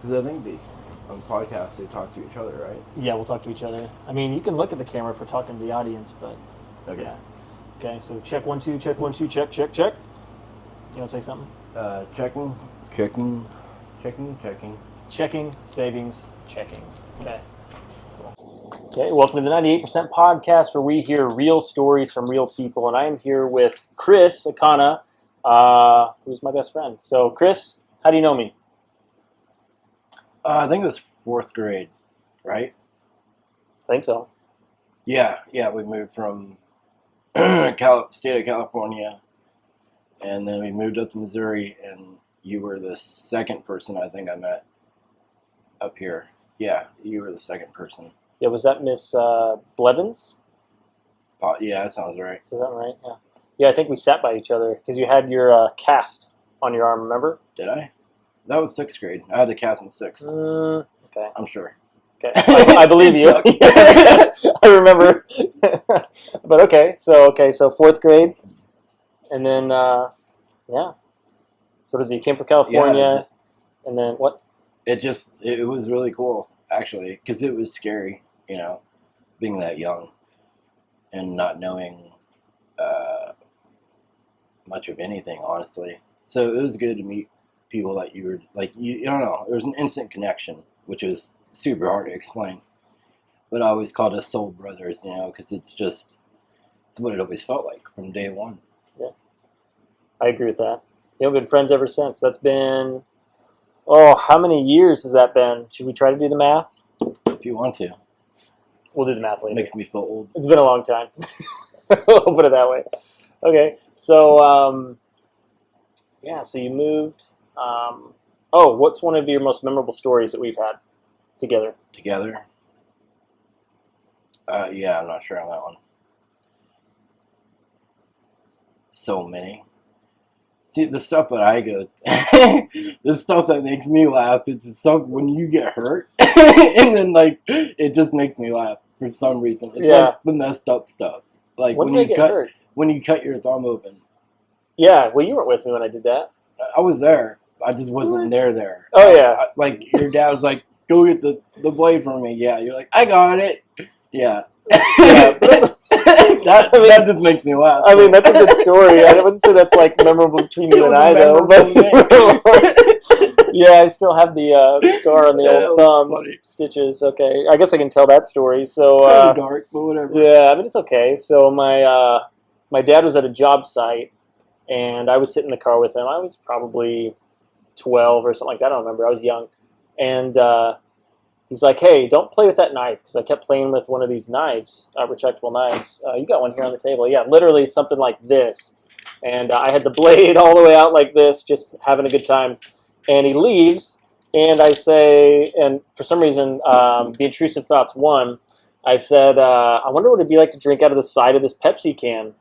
Because I think on podcasts they talk to each other, right? Yeah, we'll talk to each other. I mean, you can look at the camera for talking to the audience, but Okay. yeah. Okay, so check 1 2, check 1 2, check check check. You want to say something? Checking. Checking savings, checking. Okay. Okay, welcome to the 98% podcast where we hear real stories from real people. And I am here with Chris Akana, who's my best friend. So, Chris, how do you know me? I think it was 4th grade, right? I think so. Yeah. We moved from state of California, and then we moved up to Missouri, and you were the second person I think I met up here. Yeah, you were the second person. Yeah, was that Miss Blevins? Yeah, that sounds right. Is that right? Yeah. Yeah, I think we sat by each other because you had your cast on your arm, remember? Did I? That was 6th grade. I had the cast in 6th. Okay. I'm sure. Okay. I believe you. I remember. But okay, so 4th grade. And then, yeah. So does he came from California, Yeah, and then what? it was really cool, actually, because it was scary, being that young and not knowing much of anything, honestly. So it was good to meet people that you were, like, you don't know, there was an instant connection, which was super hard to explain. But I always called us soul brothers, because it's what it always felt like from day one. Yeah, I agree with that. We've been friends ever since. That's been, how many years has that been? Should we try to do the math? If you want to. We'll do the math later. It makes me feel old. It's been a long time. We'll put it that way. Okay, so, so you moved. What's one of your most memorable stories that we've had together? Together? Yeah, I'm not sure on that one. So many. See, the stuff that I go, the stuff that makes me laugh, it's the stuff when you get hurt, and then, like, it just makes me laugh for some reason. It's like the messed up stuff. Like, when you hurt? When you cut your thumb open. Yeah, well, you weren't with me when I did that. I was there. I just wasn't there. Oh, yeah. Like, your dad was like, go get the blade for me. Yeah, you're like, I got it. Yeah. Yeah, that just makes me laugh. I mean, that's a good story. I wouldn't say that's like memorable between you and I, though. But yeah, I still have the scar on the old thumb stitches. Okay, I guess I can tell that story. So kind of dark, but whatever. Yeah, I mean it's okay. So my dad was at a job site, and I was sitting in the car with him. I was probably 12 or something like that. I don't remember. I was young, and he's like, hey, don't play with that knife, because I kept playing with one of these knives, retractable knives. You got one here on the table. Yeah, literally something like this. And I had the blade all the way out like this, just having a good time. And he leaves, and I say, and for some reason, the intrusive thoughts won. I said, I wonder what it'd be like to drink out of the side of this Pepsi can.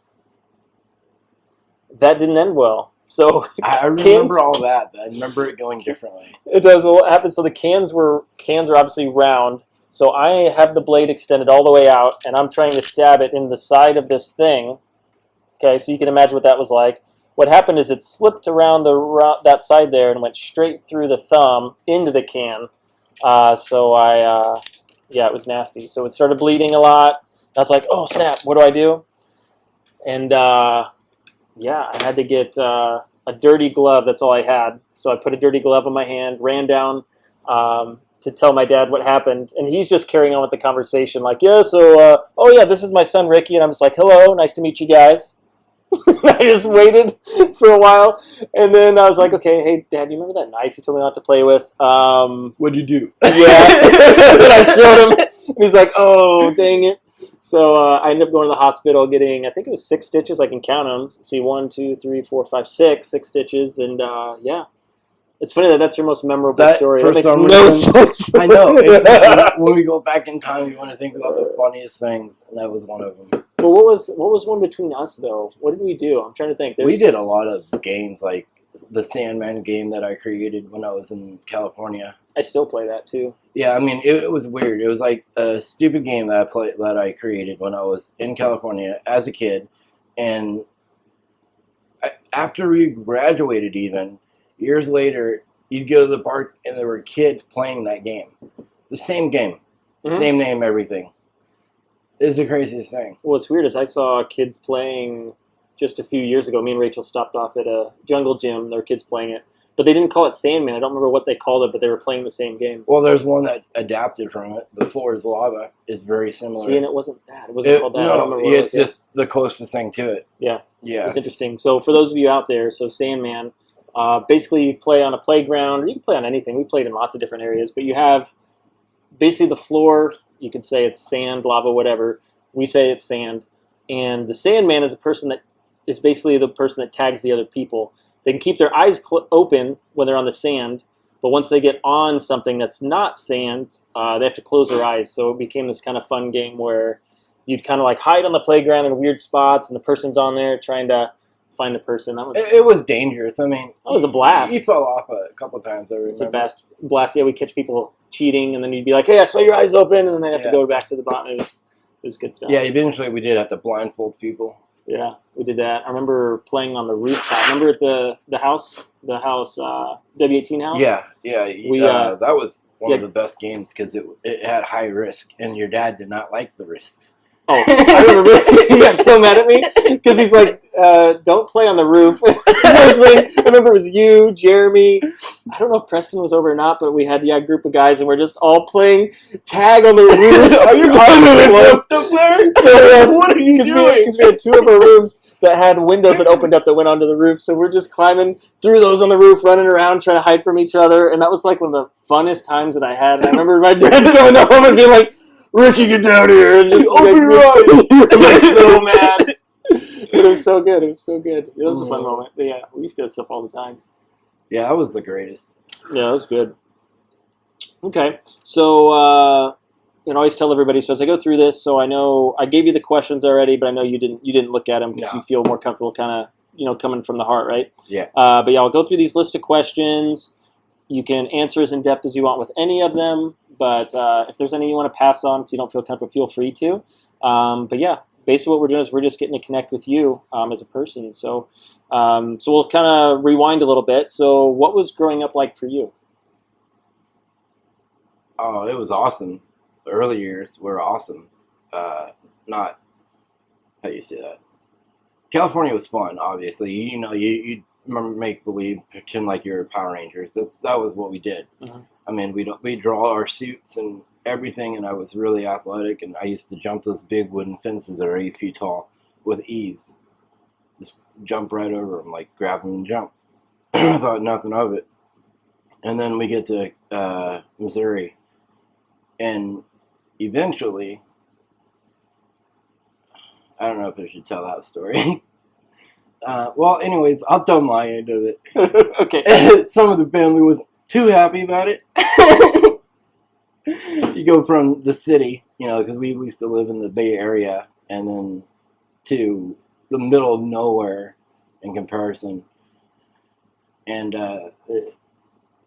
That didn't end well. So I remember all that, but I remember it going differently. It does. Well, what happened? So the cans are obviously round. So I have the blade extended all the way out, and I'm trying to stab it in the side of this thing. Okay, so you can imagine what that was like. What happened is it slipped around that side there and went straight through the thumb into the can. It was nasty. So it started bleeding a lot. I was like, oh snap! What do I do? And I had to get a dirty glove. That's all I had. So I put a dirty glove on my hand, ran down to tell my dad what happened. And he's just carrying on with the conversation like, this is my son, Ricky. And I'm just like, hello, nice to meet you guys. I just waited for a while. And then I was like, okay, hey, Dad, you remember that knife you told me not to play with? What'd you do? Yeah. And then I showed him. And he's like, oh, dang it. So I ended up going to the hospital getting, I think it was 6 stitches. I can count them. See, 1, 2, 3, 4, 5, 6 stitches. And it's funny that's your most memorable story. It makes no sense. I know. It's when we go back in time, we want to think about the funniest things, and that was one of them. Well, what was one between us though? What did we do? I'm trying to think. We did a lot of games, like the Sandman game that I created when I was in California. I still play that too. Yeah, I mean, it was weird. It was like a stupid game that I created when I was in California as a kid, and after we graduated, even years later, you'd go to the park and there were kids playing that game. The same game. Mhm. Same name, everything. It's the craziest thing. What's weird is I saw kids playing just a few years ago. Me and Rachel stopped off at a jungle gym. There were kids playing it. But they didn't call it Sandman. I don't remember what they called it, but they were playing the same game. Well, there's one that adapted from it. The Floor is Lava is very similar. See, and it wasn't that. It wasn't called that. No, I don't remember what it's just the closest thing to it. Yeah. Yeah. It's interesting. So for those of you out there, so Sandman, basically you play on a playground, or you can play on anything. We played in lots of different areas, but you have basically the floor. You could say it's sand, lava, whatever. We say it's sand. And the Sandman is a person that is basically the person that tags the other people. They can keep their eyes open when they're on the sand, but once they get on something that's not sand, they have to close their eyes. So it became this kind of fun game where you'd kind of like hide on the playground in weird spots, and the person's on there trying to find the person. It was dangerous. I mean, that was a blast. You fell off a couple of times. I remember. It was a blast. Yeah, we'd catch people cheating, and then you'd be like, "Hey, I saw your eyes open," and then they'd have to go back to the bottom. It was good stuff. Yeah, eventually we did have to blindfold people. Yeah, we did that. I remember playing on the rooftop. Remember at the house, W18 house? Yeah. That was one of yeah. the best games because it had high risk, and your dad did not like the risks. Oh, I remember he got so mad at me because he's like, "Don't play on the roof." I remember it was you, Jeremy. I don't know if Preston was over or not, but we had a group of guys, and we're just all playing tag on the roof. Are you up there? So, what are you doing? Because we had two of our rooms that had windows that opened up that went onto the roof, so we're just climbing through those on the roof, running around, trying to hide from each other, and that was like one of the funnest times that I had. And I remember my dad coming home and being like, "Ricky, get down here!" And just open your eyes. I was like so mad. It was so good. It was so good. It was a fun moment. But yeah, we used to do that stuff all the time. Yeah, that was the greatest. Yeah, that was good. Okay, so I always tell everybody. So as I go through this, so I know I gave you the questions already, but I know you didn't look at them because you feel more comfortable, kind of coming from the heart, right? Yeah. But yeah, I'll go through these list of questions. You can answer as in depth as you want with any of them. But if there's any you want to pass on because you don't feel comfortable, feel free to. But yeah, basically what we're doing is we're just getting to connect with you as a person. So we'll kind of rewind a little bit. So what was growing up like for you? Oh, it was awesome. The early years were awesome. Not, how do you say that? California was fun, obviously. You make believe, pretend like you're Power Rangers. That was what we did. Mm-hmm. I mean, we draw our suits and everything, and I was really athletic, and I used to jump those big wooden fences that are 8 feet tall with ease. Just jump right over them, like grab them and jump. Thought nothing of it. And then we get to Missouri, and eventually, I don't know if I should tell that story. Well, anyways, I'll tell my end of it. Okay. Some of the family wasn't too happy about it. You go from the city, because we used to live in the Bay Area, and then to the middle of nowhere in comparison. And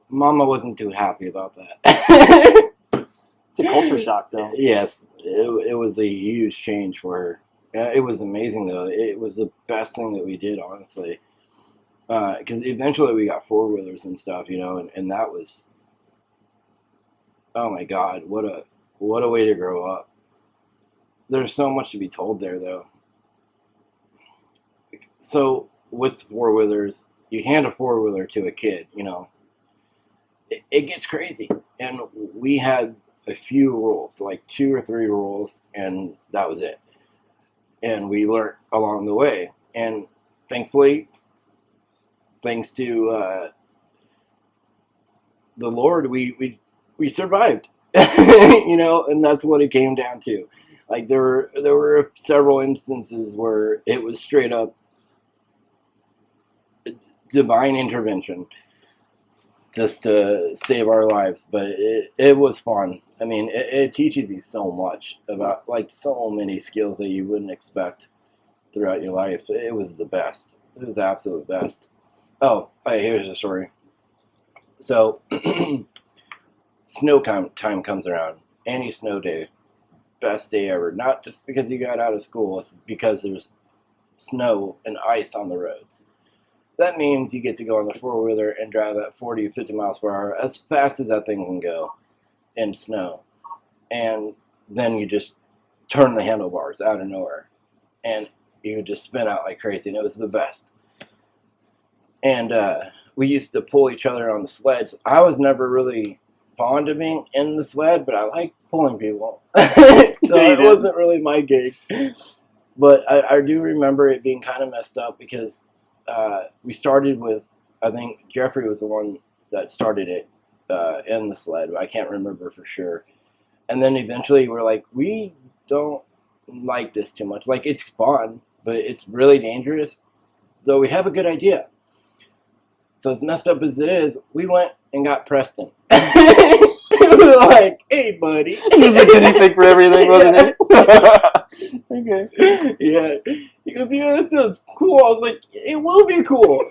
Mama wasn't too happy about that. It's a culture shock, though. Yes, it was a huge change for her. It was amazing, though. It was the best thing that we did, honestly. Because eventually we got four-wheelers and stuff, and that was, oh my God, what a way to grow up. There's so much to be told there, though. So with four-wheelers, you hand a four-wheeler to a kid, it gets crazy. And we had a few rules, like 2 or 3 rules, and that was it. And we learned along the way. And thankfully, thanks to the Lord, we survived. And that's what it came down to. Like there were several instances where it was straight up divine intervention just to save our lives, but it was fun. I mean, it teaches you so much about so many skills that you wouldn't expect throughout your life. It was the best. It was the absolute best. Oh, hey, here's a story. So, snow time comes around. Any snow day, best day ever. Not just because you got out of school, it's because there's snow and ice on the roads. that means you get to go on the four-wheeler and drive at 40 or 50 miles per hour as fast as that thing can go in snow. And then you just turn the handlebars out of nowhere. And you would just spin out like crazy. And it was the best. And we used to pull each other on the sleds. I was never really fond of being in the sled, but I like pulling people. So it wasn't really my gig. But I do remember it being kind of messed up because we started with, I think Jeffrey was the one that started it in the sled. I can't remember for sure. And then eventually we're like, we don't like this too much. Like, it's fun, but it's really dangerous, though we have a good idea. So as messed up as it is, we went and got Preston. We were like, hey, buddy. He was a guinea pig for everything, wasn't he? Okay. Yeah. He goes, yeah, that sounds cool. I was like, it will be cool.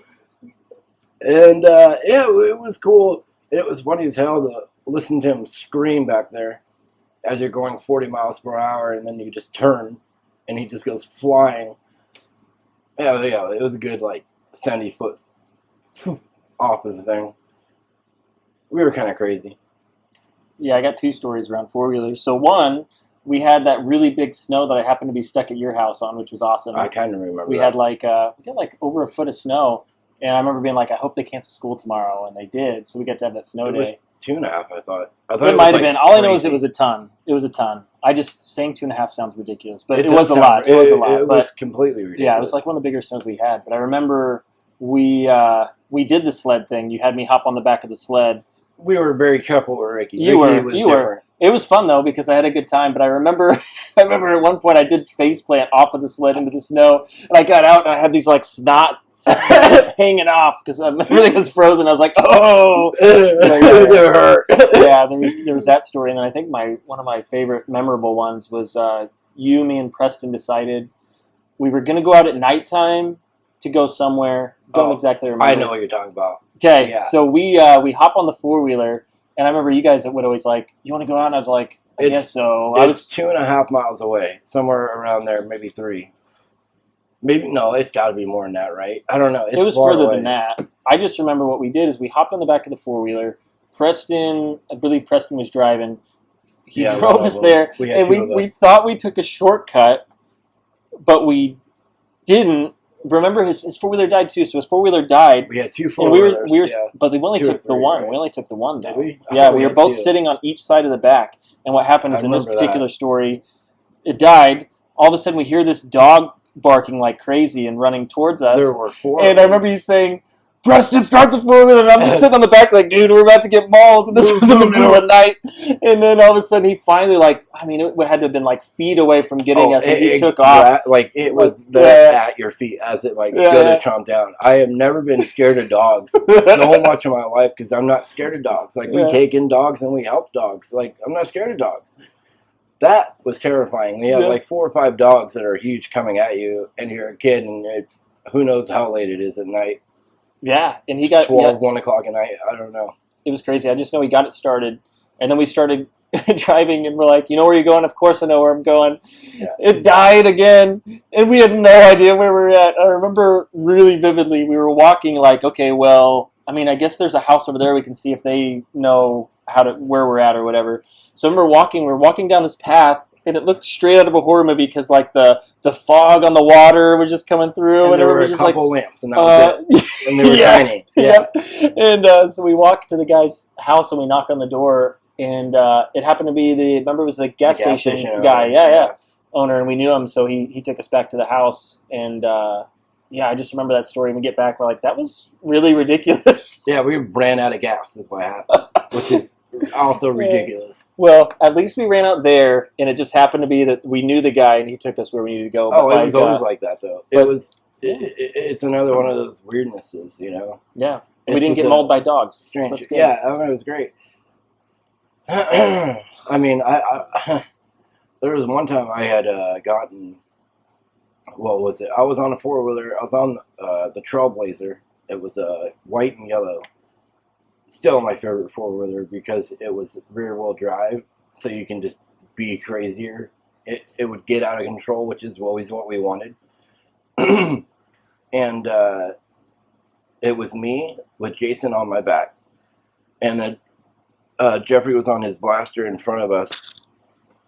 And, yeah, it was cool. And it was funny as hell to listen to him scream back there as you're going 40 miles per hour, and then you just turn, and he just goes flying. Yeah, it was a good, like, 70 foot off of the thing. We were kind of crazy. Yeah, I got two stories around four-wheelers. So one, we had that really big snow that I happened to be stuck at your house on, which was awesome. I kind of remember we that. had we got like over a foot of snow, and I remember being like, I hope they cancel school tomorrow, and they did. So we got to have that snow It day. was 2.5, I thought. It might have been. All I know is it was a ton. It was a ton. I just saying 2.5 sounds ridiculous, but it was a lot. It was a lot. It was completely ridiculous. Yeah, it was like one of the bigger snows we had. But I remember we did the sled thing. You had me hop on the back of the sled. We were very careful with Ricky. You were. It was fun though because I had a good time. But I remember at one point I did faceplant off of the sled into the snow, and I got out and I had these like snots just hanging off because everything was frozen. I was like, oh, it hurt. Yeah, there was that story, and then I think one of my favorite memorable ones was you, me, and Preston decided we were going to go out at nighttime to go somewhere. Don't exactly remember. I know what you're talking about. Okay, yeah. So we hop on the four-wheeler, and I remember you guys would always like, you want to go out? And I was like, I guess so. It's 2.5 miles away, somewhere around there, maybe 3. Maybe, no, it's got to be more than that, right? I don't know. It was further than that. I just remember what we did is we hopped on the back of the four-wheeler. I believe Preston was driving. He drove us there, and we thought we took a shortcut, but we didn't. Remember, his four-wheeler died too, so his four-wheeler died. We had 2 four-wheelers, but we only took the one. Right? We only took the one, though. Did we? Yeah, we were both sitting on each side of the back, and what happened is in this particular story, it died. All of a sudden, we hear this dog barking like crazy and running towards us. There were 4. And I remember you saying, Preston, start the four-wheeler, and I'm just sitting on the back like, dude, we're about to get mauled, and this was in the middle of the night, and then all of a sudden he finally, it had to have been like feet away from getting us, and he took off. It was at your feet as it go to chomp down. I have never been scared of dogs so much in my life because I'm not scared of dogs. Like, we take in dogs and we help dogs. Like, I'm not scared of dogs. That was terrifying. We have like 4 or 5 dogs that are huge coming at you, and you're a kid, and it's who knows how late it is at night. Yeah, and he got 1 o'clock at night. I don't know. It was crazy. I just know he got it started, and then we started driving, and we're like, you know where you're going? Of course I know where I'm going. Yeah. It died again, and we had no idea where we were at. I remember really vividly. We were walking like, okay, well, I mean, I guess there's a house over there. We can see if they know where we're at or whatever. So I remember we're walking down this path, and it looked straight out of a horror movie because like the fog on the water was just coming through, and there were a couple lamps, and that was it. And they were tiny. Yeah. And so we walk to the guy's house and we knock on the door, and it happened to be it was the gas station guy, owner, and we knew him, so he took us back to the house, and I just remember that story. And we get back, we're like, that was really ridiculous. Yeah, we ran out of gas is what happened, which is also ridiculous. Well, at least we ran out there, and it just happened to be that we knew the guy, and he took us where we needed to go. Oh, it was always like that, though. It's another one of those weirdnesses, you know? Yeah. We didn't get mauled by dogs. Strange. So yeah, it was great. I mean, I there was one time I had gotten, what was it? I was on a four-wheeler. I was on the Trailblazer. It was white and yellow. Still my favorite four-wheeler because it was rear-wheel drive, so you can just be crazier. It would get out of control, which is always what we wanted. And it was me with Jason on my back, and then Jeffrey was on his blaster in front of us.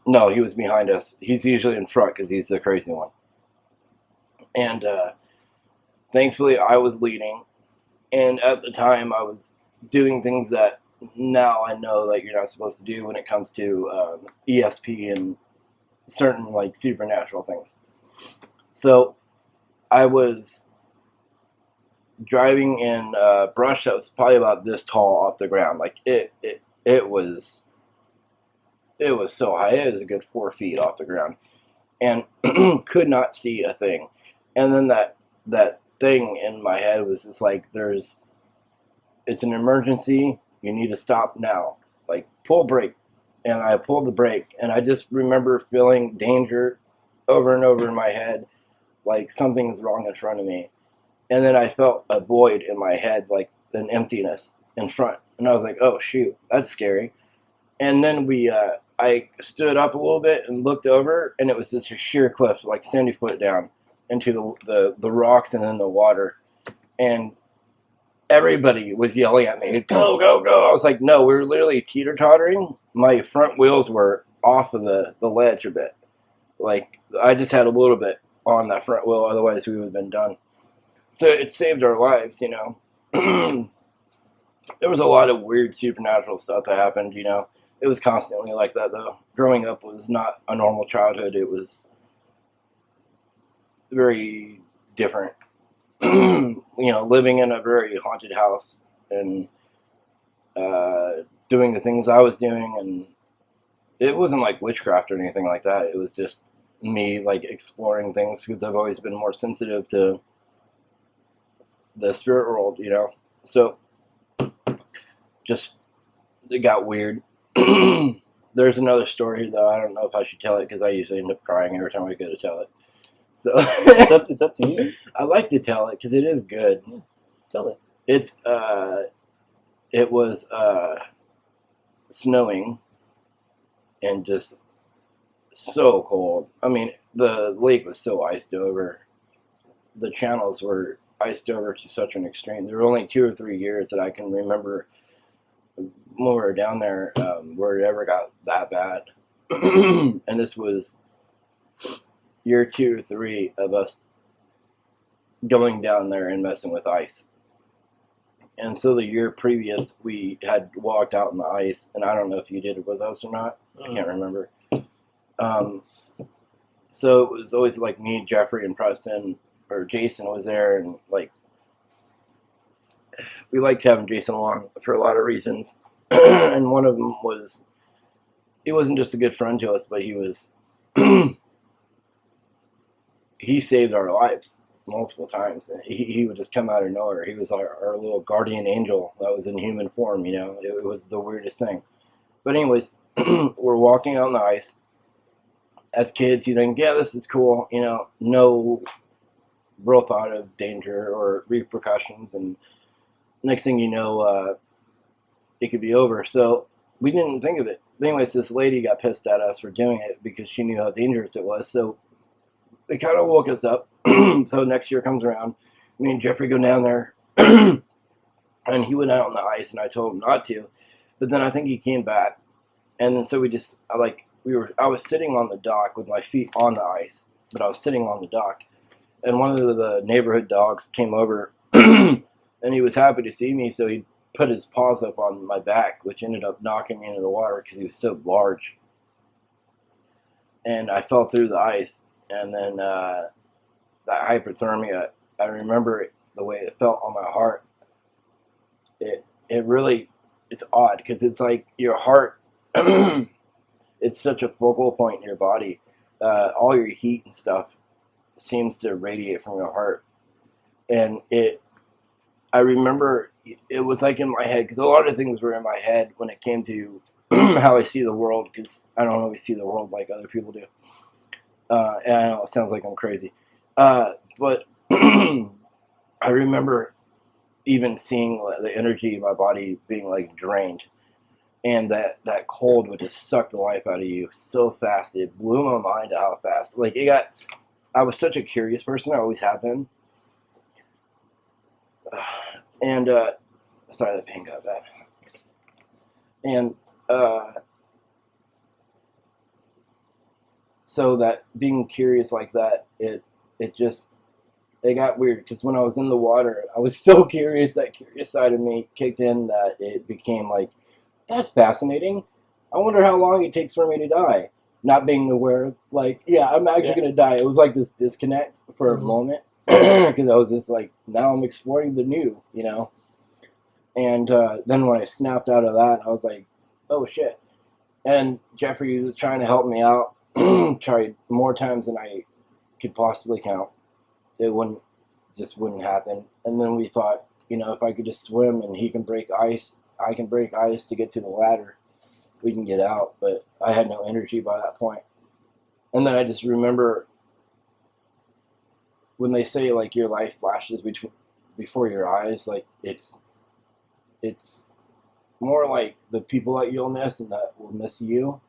No, he was behind us. He's usually in front because he's the crazy one. And thankfully, I was leading. And at the time, I was doing things that now I know that you're not supposed to do when it comes to ESP and certain like supernatural things. So I was driving in brush that was probably about this tall off the ground. Like it was so high. It was a good 4 feet off the ground, and could not see a thing. And then that thing in my head was just like, it's an emergency. You need to stop now. Like, pull brake. And I pulled the brake, and I just remember feeling danger over and over in my head, like something's wrong in front of me. And then I felt a void in my head, like an emptiness in front. And I was like, oh, shoot, that's scary. And then I stood up a little bit and looked over, and it was just a sheer cliff, like 70 foot down into the rocks and then the water. And everybody was yelling at me, go, go, go. I was like, no, we were literally teeter-tottering. My front wheels were off of the ledge a bit. Like, I just had a little bit on that front wheel, otherwise we would have been done. So it saved our lives, you know. There was a lot of weird supernatural stuff that happened, you know. It was constantly like that, though. Growing up was not a normal childhood. It was very different. You know, living in a very haunted house and doing the things I was doing, and it wasn't like witchcraft or anything like that. It was just me like exploring things because I've always been more sensitive to the spirit world, you know. So just it got weird. There's another story though. I don't know if I should tell it because I usually end up crying every time I go to tell it. So it's up to you. I like to tell it because it is good. Yeah, tell it. It was snowing and just so cold. I mean, the lake was so iced over. The channels were iced over to such an extreme. There were only 2 or 3 years that I can remember when we were down there where it ever got that bad. And this was year 2 or 3 of us going down there and messing with ice. And so the year previous, we had walked out in the ice, and I don't know if you did it with us or not. I can't remember. So it was always like me, Jeffrey, and Preston, or Jason was there, and like we liked having Jason along for a lot of reasons. And one of them was he wasn't just a good friend to us, but he was he saved our lives multiple times. He would just come out of nowhere. He was our little guardian angel that was in human form, you know. It was the weirdest thing. But anyways, we're walking on the ice. As kids, you think, yeah, this is cool, you know, no real thought of danger or repercussions. And next thing you know, it could be over. So we didn't think of it. Anyways, this lady got pissed at us for doing it because she knew how dangerous it was. So it kind of woke us up. So next year comes around, me and Jeffrey go down there, and he went out on the ice, and I told him not to. But then I think he came back, and then so I was sitting on the dock with my feet on the ice, but I was sitting on the dock, and one of the neighborhood dogs came over, and he was happy to see me, so he put his paws up on my back, which ended up knocking me into the water because he was so large. And I fell through the ice, and then that hypothermia, I remember the way it felt on my heart. It really, it's odd because it's like your heart, it's such a focal point in your body. All your heat and stuff seems to radiate from your heart. And I remember it was like in my head, because a lot of things were in my head when it came to how I see the world, because I don't always see the world like other people do. And I know it sounds like I'm crazy. But I remember even seeing the energy in my body being like drained. And that cold would just suck the life out of you so fast. It blew my mind to how fast. Like I was such a curious person. I always have been. And sorry, the pain got bad. And so that being curious like that, it got weird, because when I was in the water, I was so curious. That curious side of me kicked in, that it became like, that's fascinating. I wonder how long it takes for me to die. Not being aware, like, yeah, I'm actually going to die. It was like this disconnect for a moment, because I was just like, now I'm exploring the new, And then when I snapped out of that, I was like, oh shit. And Jeffrey was trying to help me out, tried more times than I could possibly count. It wouldn't happen. And then we thought, if I could just swim and he can break ice, I can break ice to get to the ladder, we can get out. But I had no energy by that point. And then I just remember when they say, like, your life flashes before your eyes, like, it's more like the people that you'll miss and that will miss you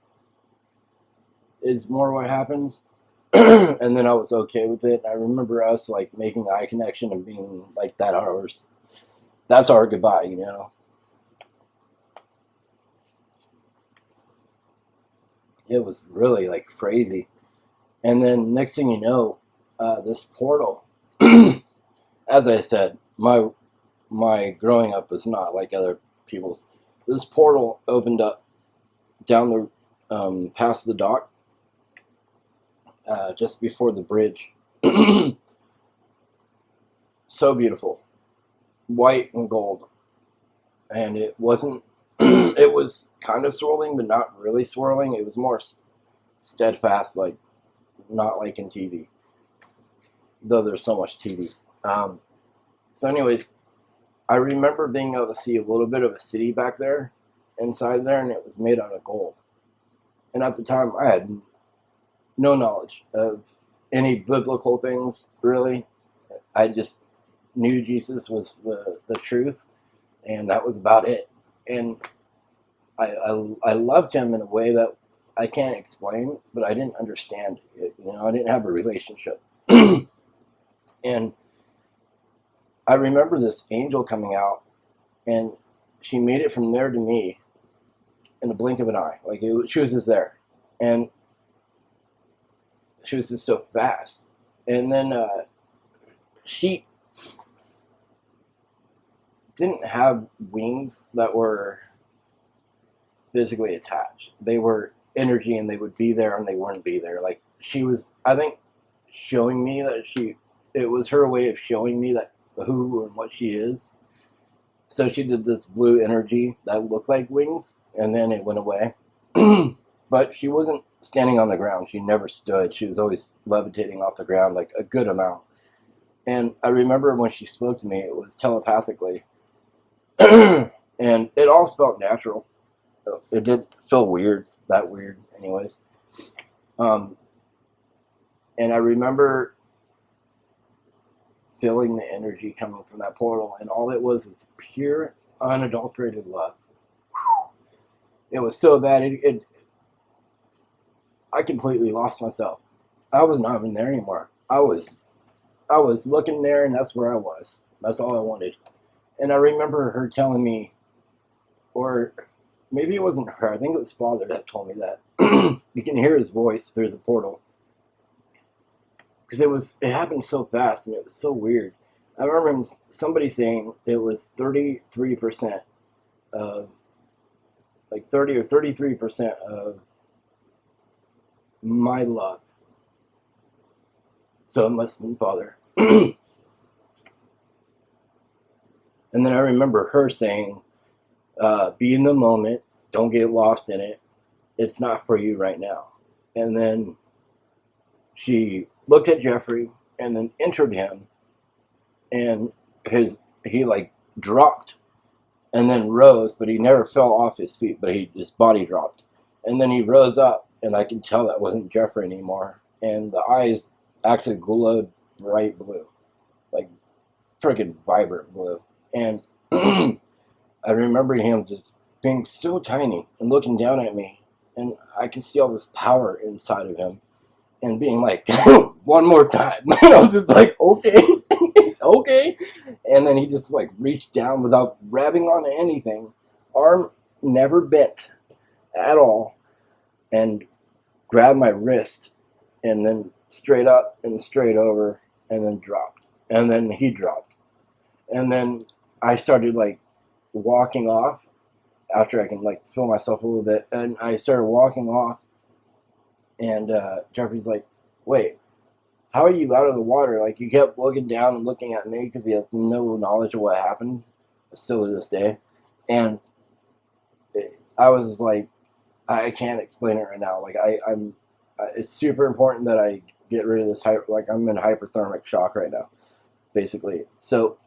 is more what happens. And then I was okay with it. I remember us, like, making eye connection and being like, that's our goodbye, It was really, like, crazy. And then next thing you know, this portal, as I said, my growing up was not like other people's. This portal opened up down the past the dock, just before the bridge. So beautiful, white and gold, and it wasn't. It was kind of swirling, but not really swirling. It was more steadfast, like, not like in TV, though there's so much TV. So anyways, I remember being able to see a little bit of a city back there, inside there, and it was made out of gold. And at the time, I had no knowledge of any biblical things, really. I just knew Jesus was the truth, and that was about it. And I loved him in a way that I can't explain, but I didn't understand it. I didn't have a relationship. And I remember this angel coming out, and she made it from there to me in the blink of an eye. Like, she was just there, and she was just so fast. And then she didn't have wings that were physically attached. They were energy, and they would be there and they wouldn't be there. Like, she was, I think, showing me that it was her way of showing me that who and what she is. So she did this blue energy that looked like wings, and then it went away. But she wasn't standing on the ground. She never stood. She was always levitating off the ground, like, a good amount. And I remember when she spoke to me, it was telepathically. And it all felt natural. It didn't feel weird, that weird anyways. And I remember feeling the energy coming from that portal, and all it was pure, unadulterated love. It was so bad, I completely lost myself. I was not even there anymore. I was looking there, and that's where I was. That's all I wanted. And I remember her telling me, or maybe it wasn't her, I think it was Father that told me that. You can hear his voice through the portal. Because it happened so fast, and it was so weird. I remember somebody saying it was 33% of, like, 30 or 33% of my love. So it must have been Father. And then I remember her saying, be in the moment, don't get lost in it. It's not for you right now. And then she looked at Jeffrey and then entered him, and he like dropped and then rose, but he never fell off his feet, but his body dropped. And then he rose up, and I could tell that wasn't Jeffrey anymore. And the eyes actually glowed bright blue, like freaking vibrant blue. And I remember him just being so tiny and looking down at me, and I could see all this power inside of him, and being like, one more time. And I was just like, okay, okay. And then he just like reached down without grabbing onto anything, arm never bent at all, and grabbed my wrist, and then straight up and straight over, and then dropped. And then he dropped. And then I started like walking off after I can like feel myself a little bit. And I started walking off, and Jeffrey's like, wait, how are you out of the water? Like, he kept looking down and looking at me because he has no knowledge of what happened, still to this day. And I was like, I can't explain it right now. Like, I'm it's super important that I get rid of this like, I'm in hyperthermic shock right now, basically. So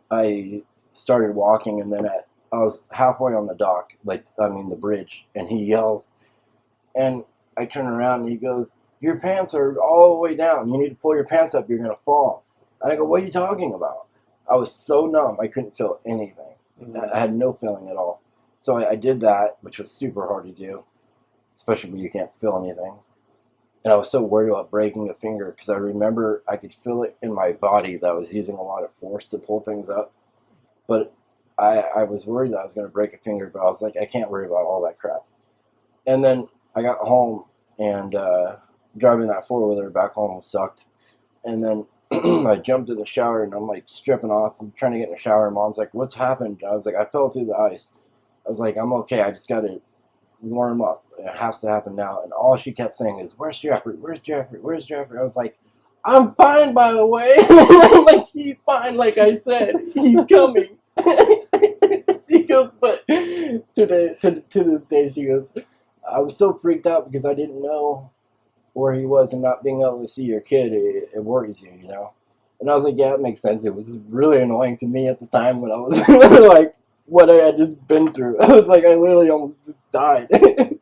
I started walking, and then I was halfway on the dock, the bridge, and he yells, and I turn around and he goes, your pants are all the way down. You need to pull your pants up. You're going to fall. And I go, what are you talking about? I was so numb. I couldn't feel anything. I had no feeling at all. So I did that, which was super hard to do, especially when you can't feel anything. And I was so worried about breaking a finger because I remember I could feel it in my body that I was using a lot of force to pull things up. But I was worried that I was going to break a finger, but I was like, I can't worry about all that crap. And then I got home, and driving that four-wheeler back home sucked. And then I jumped in the shower, and I'm like stripping off and trying to get in the shower. And Mom's like, what's happened? And I was like, I fell through the ice. I was like, I'm okay. I just got to warm up. It has to happen now. And all she kept saying is, where's Jeffrey? Where's Jeffrey? Where's Jeffrey? I was like, I'm fine, by the way. Like, he's fine, like I said. He's coming. She goes, but to this day, she goes, I was so freaked out because I didn't know where he was, and not being able to see your kid, it worries you, you know? And I was like, yeah, it makes sense. It was really annoying to me at the time when I was like, what I had just been through. I was like, I literally almost died. It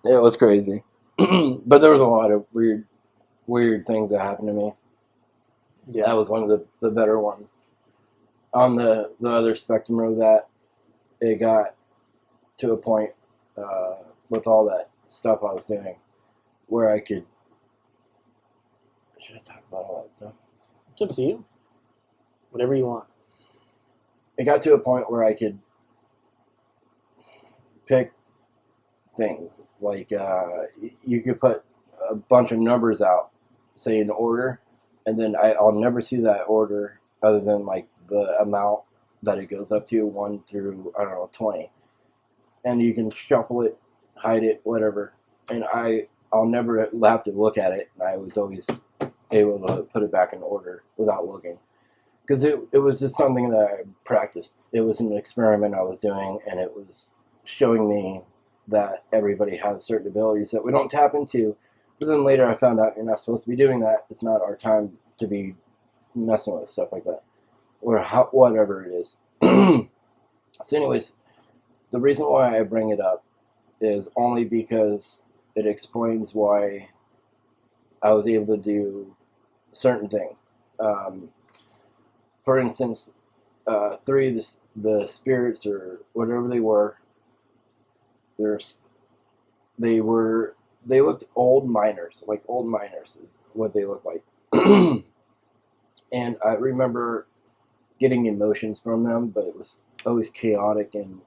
was crazy. But there was a lot of weird things that happened to me. Yeah. That was one of the better ones. On the other spectrum of that, it got to a point with all that stuff I was doing where I could... Should I talk about all that stuff? It's up to you. Whatever you want. It got to a point where I could pick things. Like, you could put a bunch of numbers out, say in order, and then I'll never see that order other than, like, the amount that it goes up to, 1 through, 20. And you can shuffle it, hide it, whatever. And I'll never have to look at it. I was always able to put it back in order without looking. Because it was just something that I practiced. It was an experiment I was doing, and it was showing me that everybody has certain abilities that we don't tap into. But then later I found out you're not supposed to be doing that. It's not our time to be messing with stuff like that. Or whatever it is. So anyways, the reason why I bring it up is only because it explains why I was able to do certain things. For instance, 3 of the spirits, or whatever they were, they looked old miners, like old miners is what they looked like. And I remember getting emotions from them, but it was always chaotic, and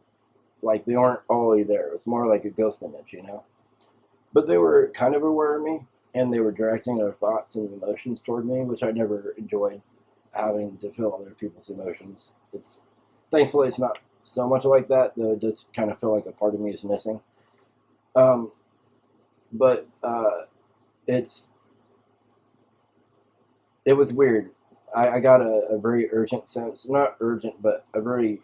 like they weren't always there. It was more like a ghost image, you know? But they were kind of aware of me, and they were directing their thoughts and emotions toward me, which I never enjoyed, having to feel other people's emotions. Thankfully it's not so much like that, though it does kind of feel like a part of me is missing. But it was weird. I got a very urgent sense, not urgent, but a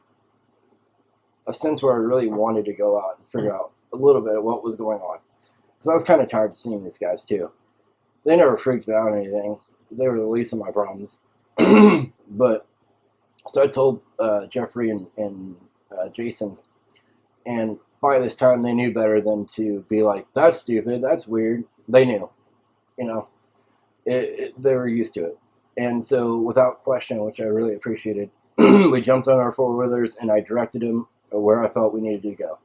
sense where I really wanted to go out and figure out a little bit of what was going on. Because I was kind of tired of seeing these guys too. They never freaked me out or anything. They were the least of my problems. But so I told Jeffrey and Jason, and by this time they knew better than to be like, that's stupid, that's weird. They knew, you know, they were used to it. And so without question, which I really appreciated, we jumped on our four-wheelers, and I directed them where I felt we needed to go.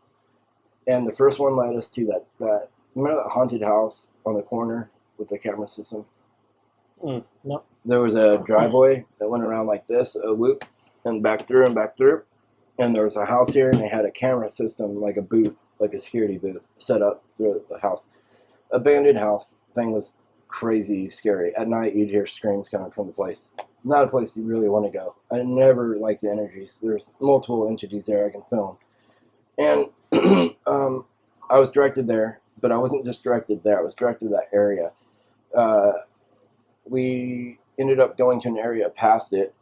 And the first one led us to that remember that haunted house on the corner with the camera system? No. There was a driveway that went around like this, a loop, and back through and back through. And there was a house here, and they had a camera system, like a booth, like a security booth, set up through the house. Abandoned house. Thing was crazy scary. At night, you'd hear screams coming from the place. Not a place you really want to go. I never liked the energies. There's multiple entities there I can film. And I was directed there, but I wasn't just directed there. I was directed to that area. We ended up going to an area past it,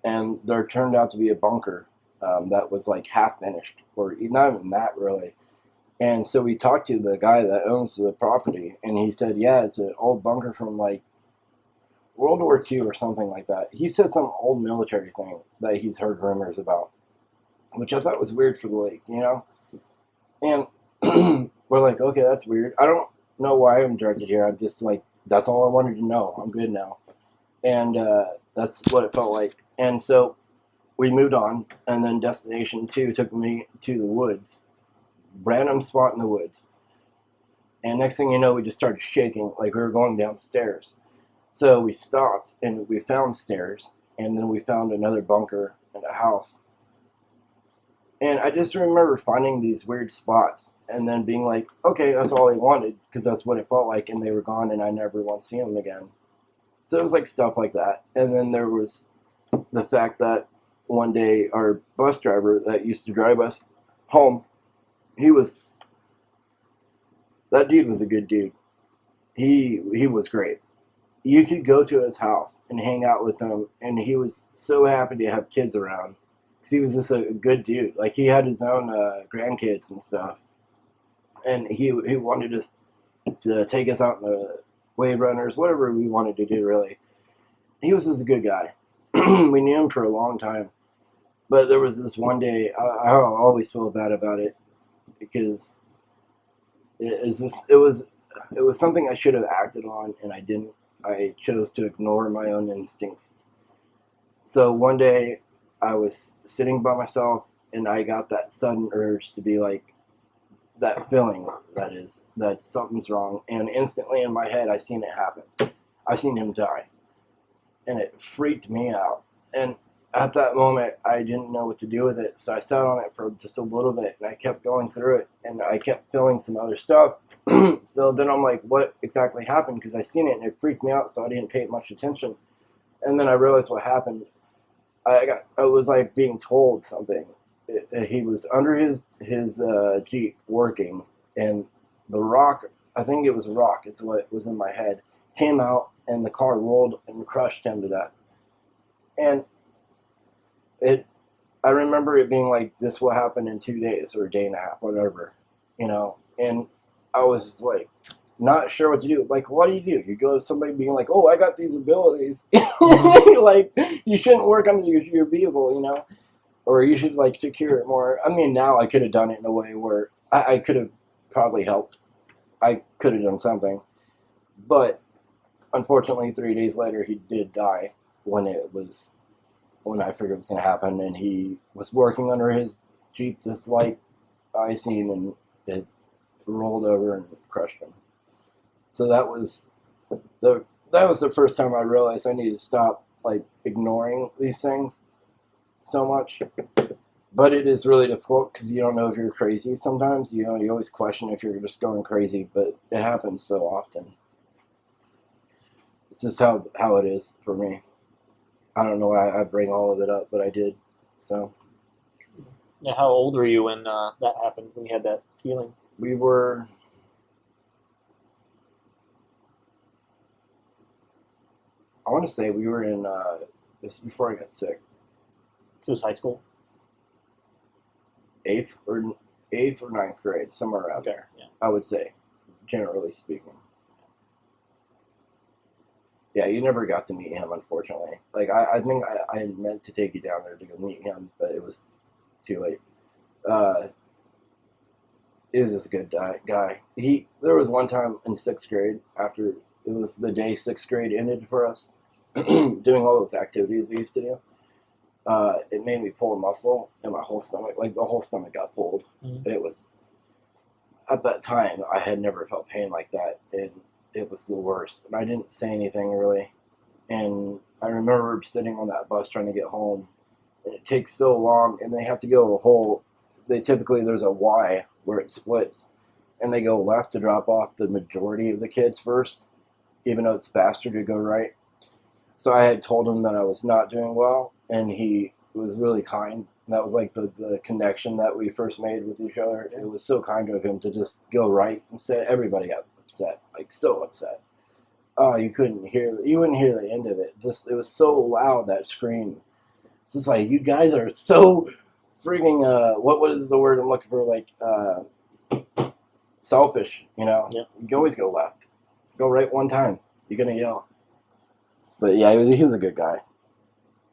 and there turned out to be a bunker that was like half finished, or not even that really. And so we talked to the guy that owns the property, and he said, yeah, it's an old bunker from like World War II or something like that. He said some old military thing that he's heard rumors about, which I thought was weird for the lake, you know? And we're like, okay, that's weird. I don't know why I'm directed here. I'm just like, that's all I wanted to know. I'm good now. And that's what it felt like. And so we moved on, and then Destination 2 took me to the woods. Random spot in the woods. And next thing you know, we just started shaking like we were going downstairs. So we stopped, and we found stairs, and then we found another bunker and a house. And I just remember finding these weird spots and then being like, okay, that's all I wanted, because that's what it felt like, and they were gone, and I never want to see them again. So it was like stuff like that. And then there was the fact that one day our bus driver that used to drive us home, that dude was a good dude. He was great. You could go to his house and hang out with him, and he was so happy to have kids around, because he was just a good dude. Like, he had his own grandkids and stuff, and he wanted us to take us out in the wave runners, whatever we wanted to do, really. He was just a good guy. We knew him for a long time, but there was this one day, I always feel bad about it, because it was something I should have acted on, and I didn't. I chose to ignore my own instincts. So one day I was sitting by myself, and I got that sudden urge to be like, that feeling that something's wrong. And instantly in my head, I seen it happen. I seen him die. And it freaked me out. And at that moment, I didn't know what to do with it. So I sat on it for just a little bit, and I kept going through it, and I kept feeling some other stuff. So then I'm like, what exactly happened? Because I seen it, and it freaked me out, so I didn't pay much attention. And then I realized what happened. I was like being told something. He was under his Jeep working, and the rock, I think it was a rock is what was in my head, came out, and the car rolled and crushed him to death. And I remember it being like, this will happen in 2 days or a day and a half, whatever, you know. And I was like, not sure what to do. Like, what do? You go to somebody being like, oh, I got these abilities. Like, you shouldn't work on your vehicle, you know, or you should like secure it more. I mean, now I could have done it in a way where I could have probably helped. I could have done something, but unfortunately, 3 days later, he did die when I figured it was going to happen, and he was working under his Jeep just like I seen, and it rolled over and crushed him. So that was the first time I realized I need to stop like ignoring these things so much. But it is really difficult because you don't know if you're crazy sometimes. You know, you always question if you're just going crazy, but it happens so often. It's just how it is for me. I don't know why I bring all of it up, but I did. So. Yeah, how old were you when that happened, when you had that feeling? We were... I want to say we were in... this before I got sick. It was high school? 8th or 9th grade, somewhere around there. Yeah. I would say, generally speaking. Yeah, you never got to meet him, unfortunately. Like, I think I had meant to take you down there to go meet him, but it was too late. He was this good guy. There was one time in 6th grade, after it was the day 6th grade ended for us, doing all those activities we used to do, it made me pull a muscle in my whole stomach. Like, the whole stomach got pulled. Mm-hmm. It was, at that time, I had never felt pain like that, and it was the worst. And I didn't say anything, really. And I remember sitting on that bus trying to get home, and it takes so long, and they have to go a whole. There's a Y where it splits, and they go left to drop off the majority of the kids first, even though it's faster to go right. So I had told him that I was not doing well, and he was really kind. And that was like the connection that we first made with each other. It was so kind of him to just go right instead. Everybody got upset, like so upset. Oh, you wouldn't hear the end of it. It was so loud, that scream. It's just like, you guys are so freaking, what is the word I'm looking for? Like, selfish, you know? Yeah. You can always go left. Go right one time. You're going to yell. But yeah, he was a good guy.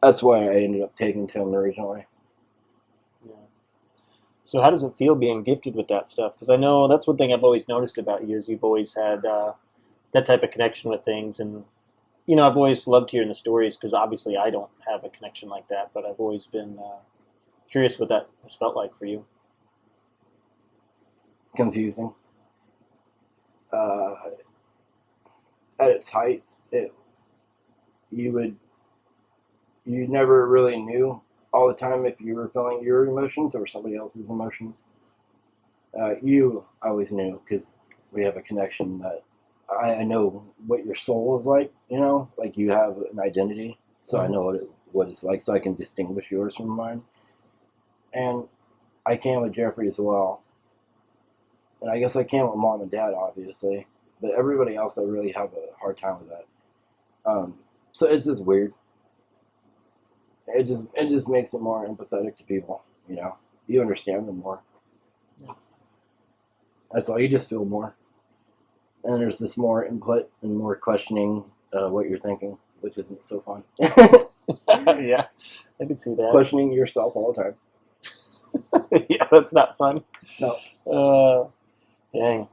That's why I ended up taking to him originally. Yeah. So how does it feel being gifted with that stuff? Because I know that's one thing I've always noticed about you is you've always had that type of connection with things. And, you know, I've always loved hearing the stories because obviously I don't have a connection like that, but I've always been curious what that has felt like for you. It's confusing. At its heights, you never really knew all the time if you were feeling your emotions or somebody else's emotions. You always knew because we have a connection that I know what your soul is like, you know, like you have an identity, so I know what it's like, so I can distinguish yours from mine. And I can with Jeffrey as well. And I guess I can with Mom and Dad, obviously. But everybody else, I really have a hard time with that. So it's just weird. It just makes it more empathetic to people, you know. You understand them more. Yeah. That's all. You just feel more. And there's just more input and more questioning what you're thinking, which isn't so fun. Yeah, I can see that. Questioning yourself all the time. Yeah, that's not fun. No. Dang.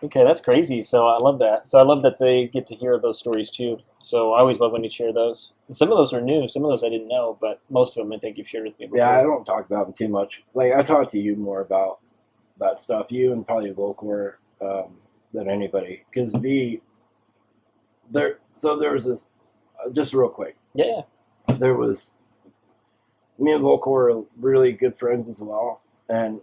Okay, that's crazy. So I love that. So I love that they get to hear those stories too. So I always love when you share those. And some of those are new. Some of those I didn't know, but most of them I think you've shared with me before. Yeah, I don't talk about them too much. Like, I talk to you more about that stuff. You and probably Volcor than anybody. Because there was this, just real quick. Yeah. There was, me and Volcor are really good friends as well. And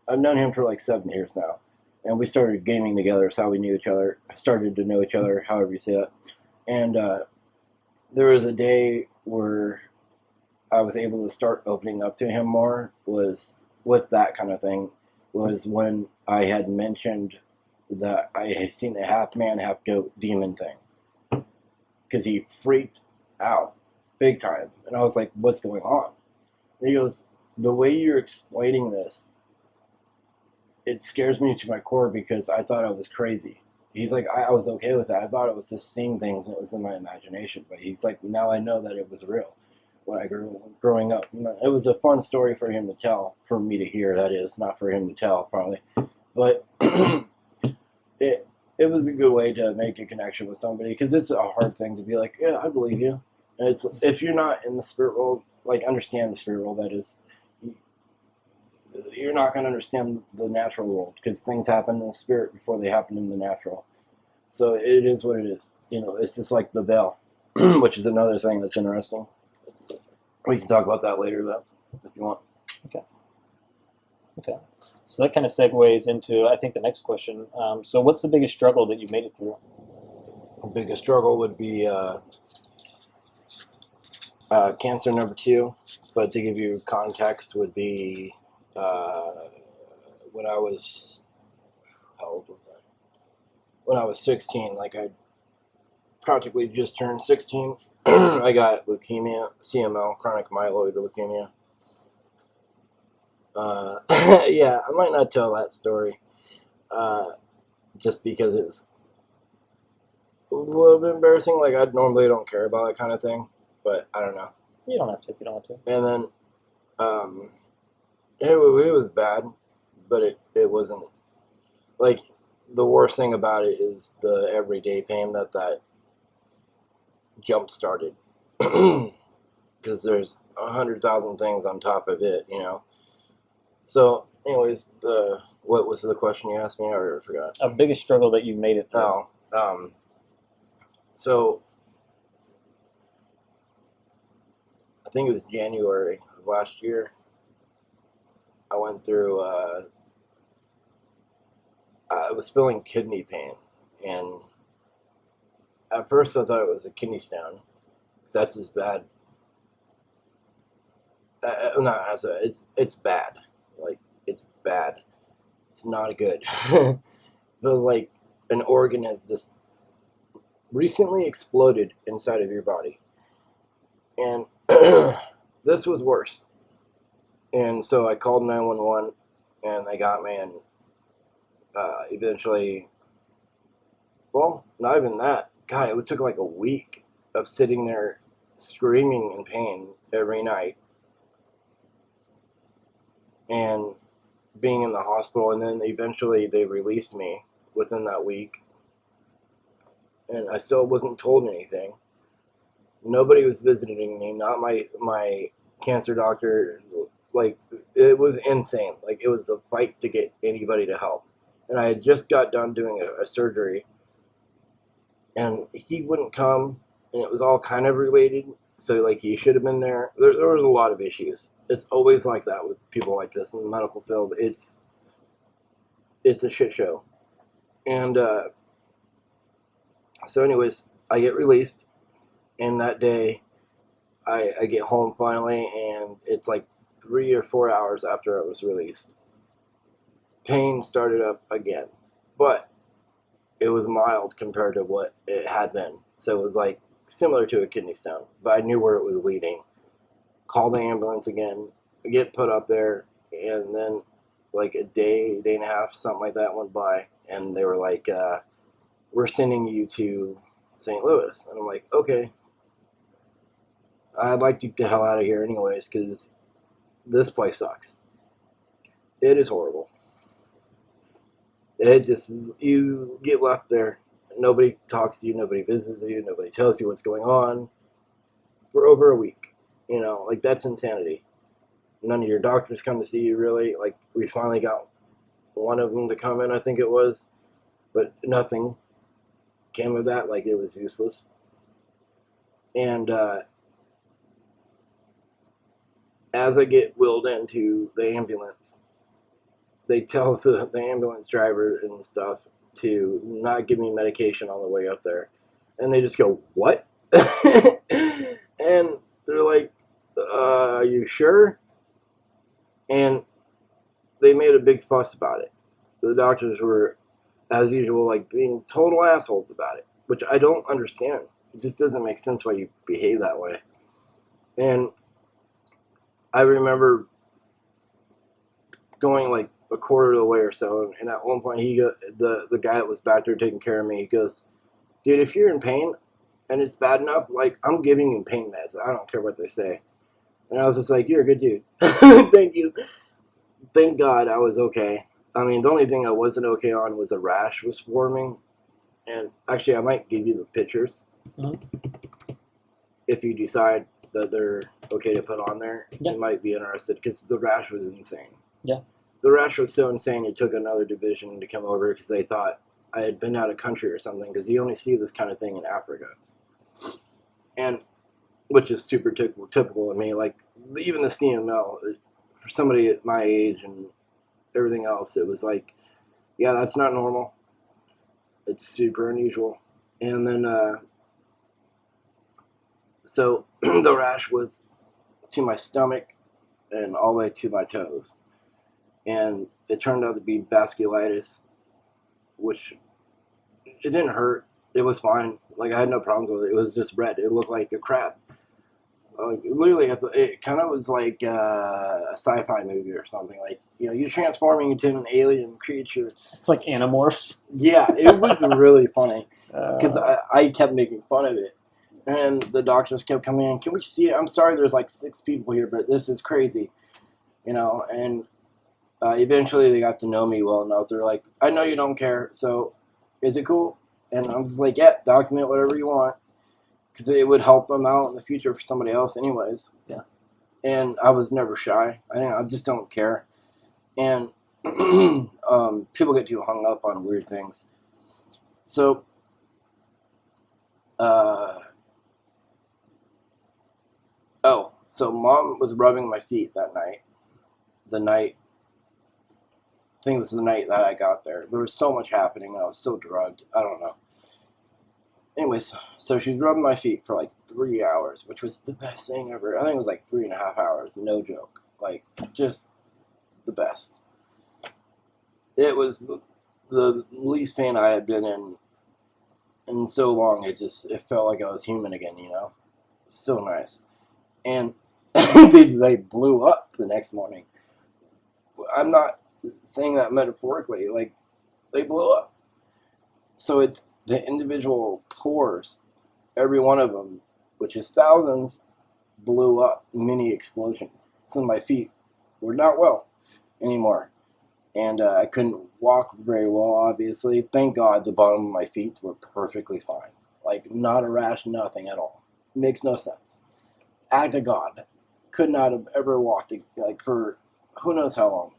I've known him for like 7 years now. And we started gaming together. That's how we knew each other. Started to know each other, however you say that. And there was a day where I was able to start opening up to him more, was with that kind of thing, was when I had mentioned that I had seen a half man, half goat demon thing. Because he freaked out big time. And I was like, what's going on? And he goes, the way you're explaining this, it scares me to my core because I thought I was crazy. He's like, I was okay with that. I thought it was just seeing things and it was in my imagination. But he's like, now I know that it was real when I growing up. It was a fun story for him to tell, for me to hear, that is, not for him to tell, probably. But it was a good way to make a connection with somebody because it's a hard thing to be like, yeah, I believe you. And it's, if you're not in the spirit world, like, understand the spirit world, that is. You're not going to understand the natural world because things happen in the spirit before they happen in the natural. So it is what it is. You know, it's just like the bell, which is another thing that's interesting. We can talk about that later, though, if you want. Okay. So that kind of segues into, I think, the next question. So what's the biggest struggle that you've made it through? The biggest struggle would be cancer number 2. But to give you context, would be when I was, how old was I? When I was 16, like I practically just turned 16, I got leukemia, CML, chronic myeloid leukemia. Yeah, I might not tell that story, just because it's a little bit embarrassing. Like, I normally don't care about that kind of thing, but I don't know. You don't have to if you don't want to. And then, it was bad, but it wasn't, like, the worst thing about it is the everyday pain that jump started. Because there's 100,000 things on top of it, you know. So, anyways, what was the question you asked me? I already forgot. A biggest struggle that you've made it through. So think it was January of last year. I went through. I was feeling kidney pain, and at first I thought it was a kidney stone, because that's as bad. Not as a, it's bad. Like, it's bad. It's not good. It feels like an organ has just recently exploded inside of your body, and this was worse. And so I called 911, and they got me, and eventually, well, not even that. God, it took like a week of sitting there screaming in pain every night and being in the hospital. And then eventually they released me within that week. And I still wasn't told anything. Nobody was visiting me, not my cancer doctor. Like, it was insane. Like, it was a fight to get anybody to help. And I had just got done doing a surgery, and he wouldn't come, and it was all kind of related. So, like, he should have been there. There was a lot of issues. It's always like that with people like this in the medical field. It's a shit show. And so anyways, I get released, and that day I get home finally, and it's like 3 or 4 hours after I was released. Pain started up again, but it was mild compared to what it had been. So it was like similar to a kidney stone, but I knew where it was leading. Call the ambulance again, get put up there, and then like a day and a half, something like that went by, and they were like, we're sending you to St. Louis. And I'm like, okay. I'd like to get the hell out of here anyways, because this place sucks. It is horrible. It just is, you get left there. Nobody talks to you. Nobody visits you. Nobody tells you what's going on for over a week. You know, like, that's insanity. None of your doctors come to see you, really. Like, we finally got one of them to come in, I think it was, but nothing came of that. Like, it was useless. And as I get wheeled into the ambulance, they tell the ambulance driver and stuff to not give me medication on the way up there. And they just go, what? And they're like, are you sure? And they made a big fuss about it. The doctors were, as usual, like, being total assholes about it, which I don't understand. It just doesn't make sense why you behave that way. And I remember going like a quarter of the way or so, and at one point the guy that was back there taking care of me, he goes, dude, if you're in pain and it's bad enough, like, I'm giving you pain meds. I don't care what they say. And I was just like, you're a good dude. Thank you. Thank God I was okay. I mean, the only thing I wasn't okay on was a rash was forming. And actually, I might give you the pictures. Mm-hmm. If you decide that they're okay to put on there. Yeah. You might be interested, because the rash was insane. Yeah. The rash was so insane, it took another division to come over because they thought I had been out of country or something, because you only see this kind of thing in Africa. And, which is super typical of me. Like, even the CML, for somebody at my age and everything else, it was like, yeah, that's not normal. It's super unusual. And then, so the rash was to my stomach and all the way to my toes. And it turned out to be vasculitis, which it didn't hurt. It was fine. Like, I had no problems with it. It was just red. It looked like a crab. Like, literally, it kind of was like a sci-fi movie or something. Like, you know, you're transforming into an alien creature. It's like Animorphs. Yeah, it was really funny because I kept making fun of it. And the doctors kept coming in. Can we see it? I'm sorry, there's like 6 people here, but this is crazy. You know, and eventually they got to know me well enough. They're like, I know you don't care, so is it cool? And I'm just like, yeah, document whatever you want, because it would help them out in the future for somebody else anyways. Yeah. And I was never shy. I just don't care. And people get too hung up on weird things. So, So Mom was rubbing my feet that night. I think it was the night that I got there. There was so much happening, and I was so drugged. I don't know. Anyways, so she was rubbing my feet for like 3 hours, which was the best thing ever. I think it was like 3.5 hours, no joke. Like, just the best. It was the least pain I had been in so long. It felt like I was human again, you know? So nice. And they blew up the next morning. I'm not saying that metaphorically. Like, they blew up. So it's the individual pores, every one of them, which is thousands, blew up, mini explosions. So my feet were not well anymore. And I couldn't walk very well, obviously. Thank God the bottom of my feet were perfectly fine. Like, not a rash, nothing at all. Makes no sense. Act of God. Could not have ever walked, like, for who knows how long.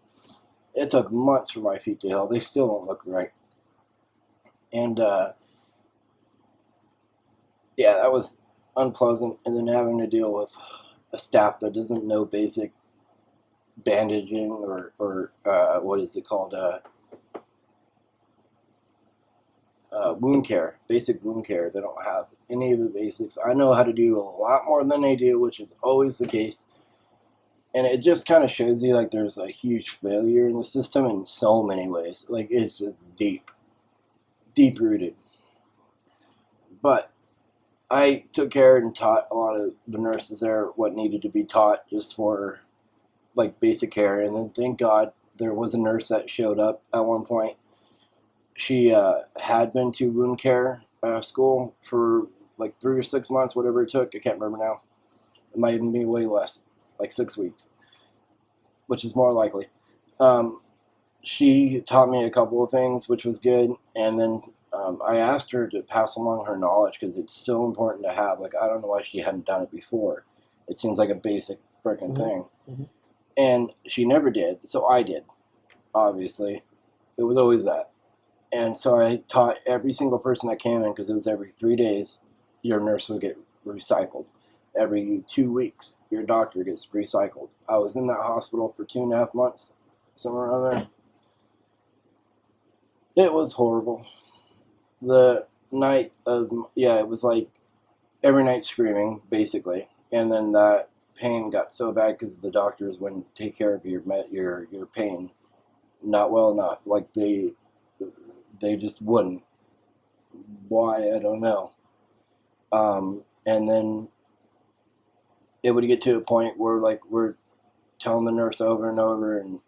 It took months for my feet to heal. They still don't look right. And, yeah, that was unpleasant. And then having to deal with a staff that doesn't know basic bandaging or what is it called? Wound care, basic wound care. They don't have any of the basics. I know how to do a lot more than they do, which is always the case. And it just kind of shows you like there's a huge failure in the system in so many ways. Like, it's just deep rooted. But I took care and taught a lot of the nurses there what needed to be taught just for like basic care. And then thank God there was a nurse that showed up at one point. She had been to wound care school for like 3 or 6 months, whatever it took. I can't remember now. It might even be way less, like 6 weeks, which is more likely. She taught me a couple of things, which was good. And then I asked her to pass along her knowledge because it's so important to have. Like, I don't know why she hadn't done it before. It seems like a basic freaking thing. Mm-hmm. And she never did, so I did, obviously. It was always that. And so I taught every single person that came in, because it was every 3 days, your nurse would get recycled. Every 2 weeks, your doctor gets recycled. I was in that hospital for 2.5 months, somewhere around there. It was horrible. The night of, it was like every night screaming, basically. And then that pain got so bad because the doctors wouldn't take care of your pain not well enough. Like, they just wouldn't. Why, I don't know. And then it would get to a point where, like, we're telling the nurse over and over, and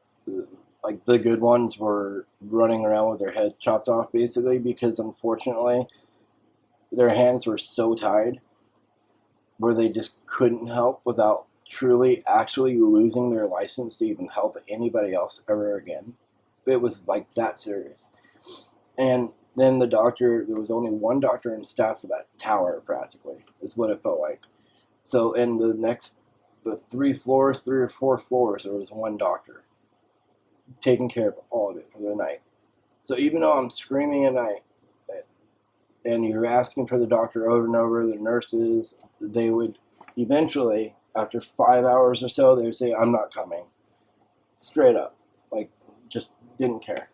like the good ones were running around with their heads chopped off, basically, because unfortunately their hands were so tied where they just couldn't help without truly actually losing their license to even help anybody else ever again. It was like that serious. And then the doctor, there was only one doctor in staff for that tower, practically, is what it felt like. So in the 3 or 4 floors, there was one doctor taking care of all of it for the night. So even though I'm screaming at night, and you're asking for the doctor over and over, the nurses, they would eventually, after 5 hours or so, they would say, I'm not coming. Straight up. Like, just didn't care.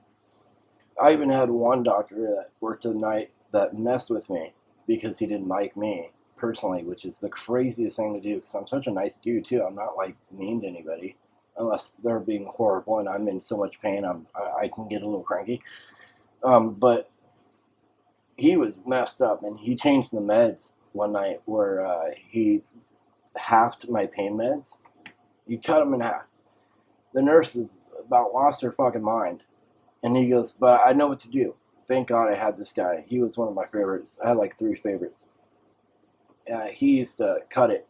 I even had one doctor that worked the night that messed with me because he didn't like me personally, which is the craziest thing to do because I'm such a nice dude too. I'm not like mean to anybody unless they're being horrible and I'm in so much pain. I can get a little cranky. But he was messed up, and he changed the meds one night where he halved my pain meds. You cut them in half. The nurses about lost their fucking mind. And he goes, but I know what to do. Thank God I had this guy. He was one of my favorites. I had like 3 favorites. He used to cut it.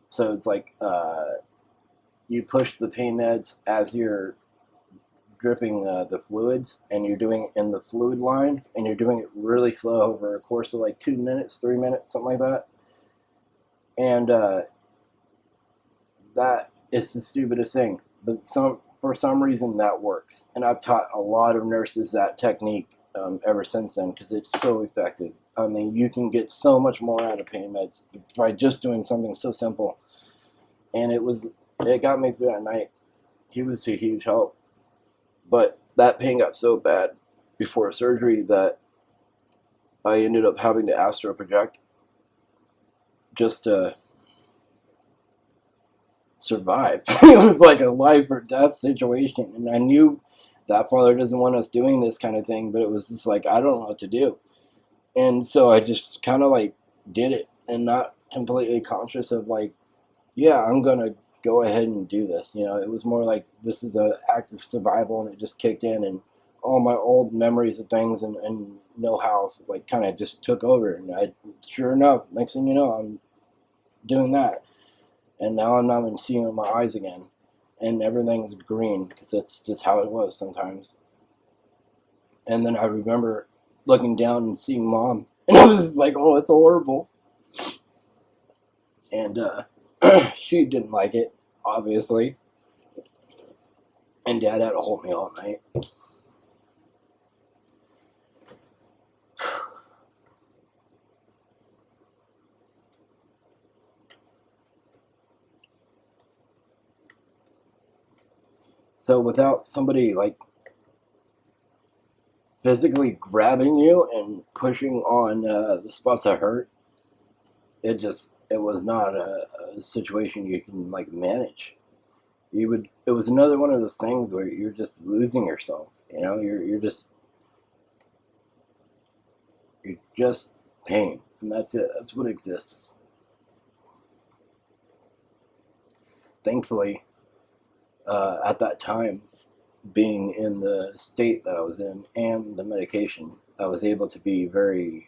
So it's like you push the pain meds as you're dripping the fluids, and you're doing it in the fluid line, and you're doing it really slow over a course of like 2 minutes, 3 minutes, something like that. And that is the stupidest thing. But for some reason that works. And I've taught a lot of nurses that technique ever since then because it's so effective. I mean, you can get so much more out of pain meds by just doing something so simple. and it got me through that night. He was a huge help, but that pain got so bad before surgery that I ended up having to astral project just to survive. It was like a life or death situation, and I knew that Father doesn't want us doing this kind of thing, but it was just like, I don't know what to do. And so I just kind of like did it, and not completely conscious of like, yeah, I'm gonna go ahead and do this. It was more like this is an act of survival, and it just kicked in, and all my old memories of things and know-hows like kind of just took over. And sure enough, next thing you know, I'm doing that, and now I'm not even seeing with my eyes again, and everything's green because that's just how it was sometimes. And then I remember looking down and seeing Mom, and I was just like, oh, it's horrible. And she didn't like it, obviously. And Dad had to hold me all night. So without somebody like physically grabbing you and pushing on the spots that hurt, it was not a situation you can like manage. It was another one of those things where you're just losing yourself. You're just pain, and that's it. That's what exists. Thankfully, at that time, being in the state that I was in and the medication, I was able to be very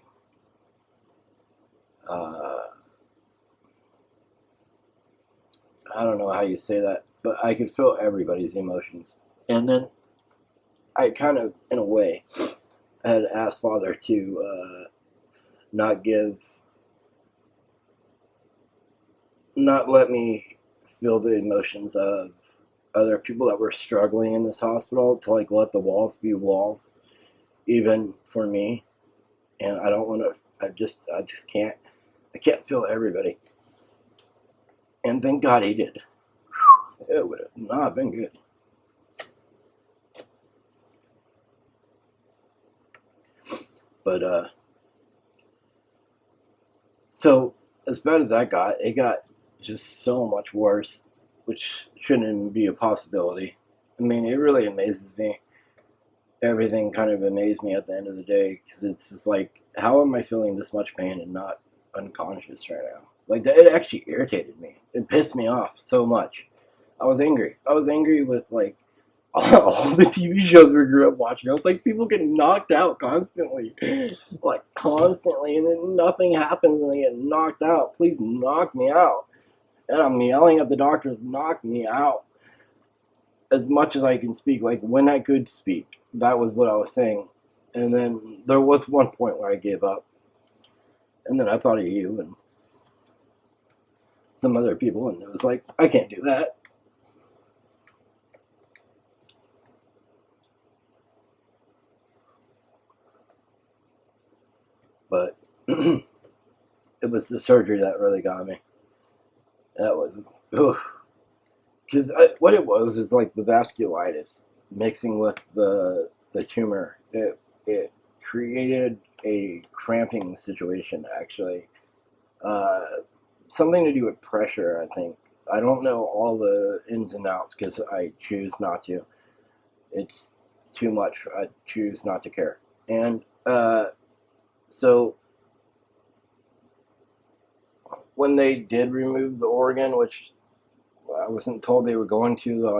I don't know how you say that, but I could feel everybody's emotions. And then I kind of, in a way, had asked Father to not let me feel the emotions of other people that were struggling in this hospital, to like let the walls be walls, even for me. And I don't want to. I just can't. I can't feel everybody. And thank God he did. It would have not been good. But so as bad as that got, it got just so much worse, which shouldn't even be a possibility. I mean, it really amazes me. Everything kind of amazed me at the end of the day, because it's just like, how am I feeling this much pain and not unconscious right now? Like, it actually irritated me. It pissed me off so much. I was angry. I was angry with, like, all the TV shows we grew up watching. I was like, people get knocked out constantly. Like, constantly, and then nothing happens and they get knocked out. Please knock me out. And I'm yelling at the doctors, knock me out. As much as I can speak, like, when I could speak, that was what I was saying. And then there was one point where I gave up. And then I thought of you and some other people, and it was like, I can't do that. But it was the surgery that really got me. That was, because what it was is like the vasculitis mixing with the tumor. It created a cramping situation, actually. Something to do with pressure, I think. I don't know all the ins and outs because I choose not to. It's too much. I choose not to care. And so when they did remove the organ, which I wasn't told they were going to, though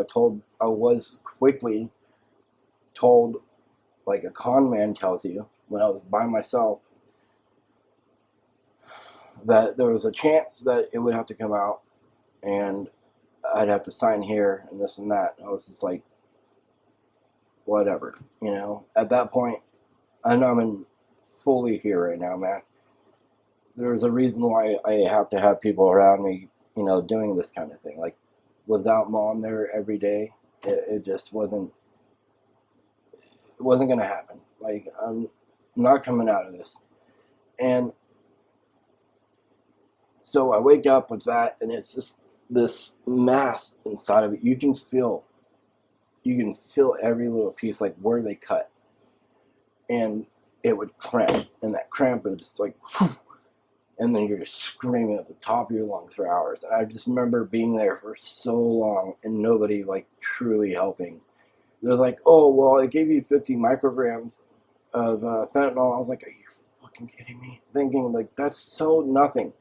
I was quickly told, like a con man tells you, when I was by myself, that there was a chance that it would have to come out and I'd have to sign here and this and that. I was just like, whatever, At that point, I know I'm fully here right now, man. There's a reason why I have to have people around me, doing this kind of thing. Like, without Mom there every day, it just wasn't going to happen. Like, I'm not coming out of this. And so I wake up with that, and it's just this mass inside of it. You can feel every little piece, like where they cut, and it would cramp, and that cramp would just like, and then you're just screaming at the top of your lungs for hours. And I just remember being there for so long and nobody like truly helping. They're like, oh, well, I gave you 50 micrograms of fentanyl. I was like, are you fucking kidding me? Thinking like, that's so nothing.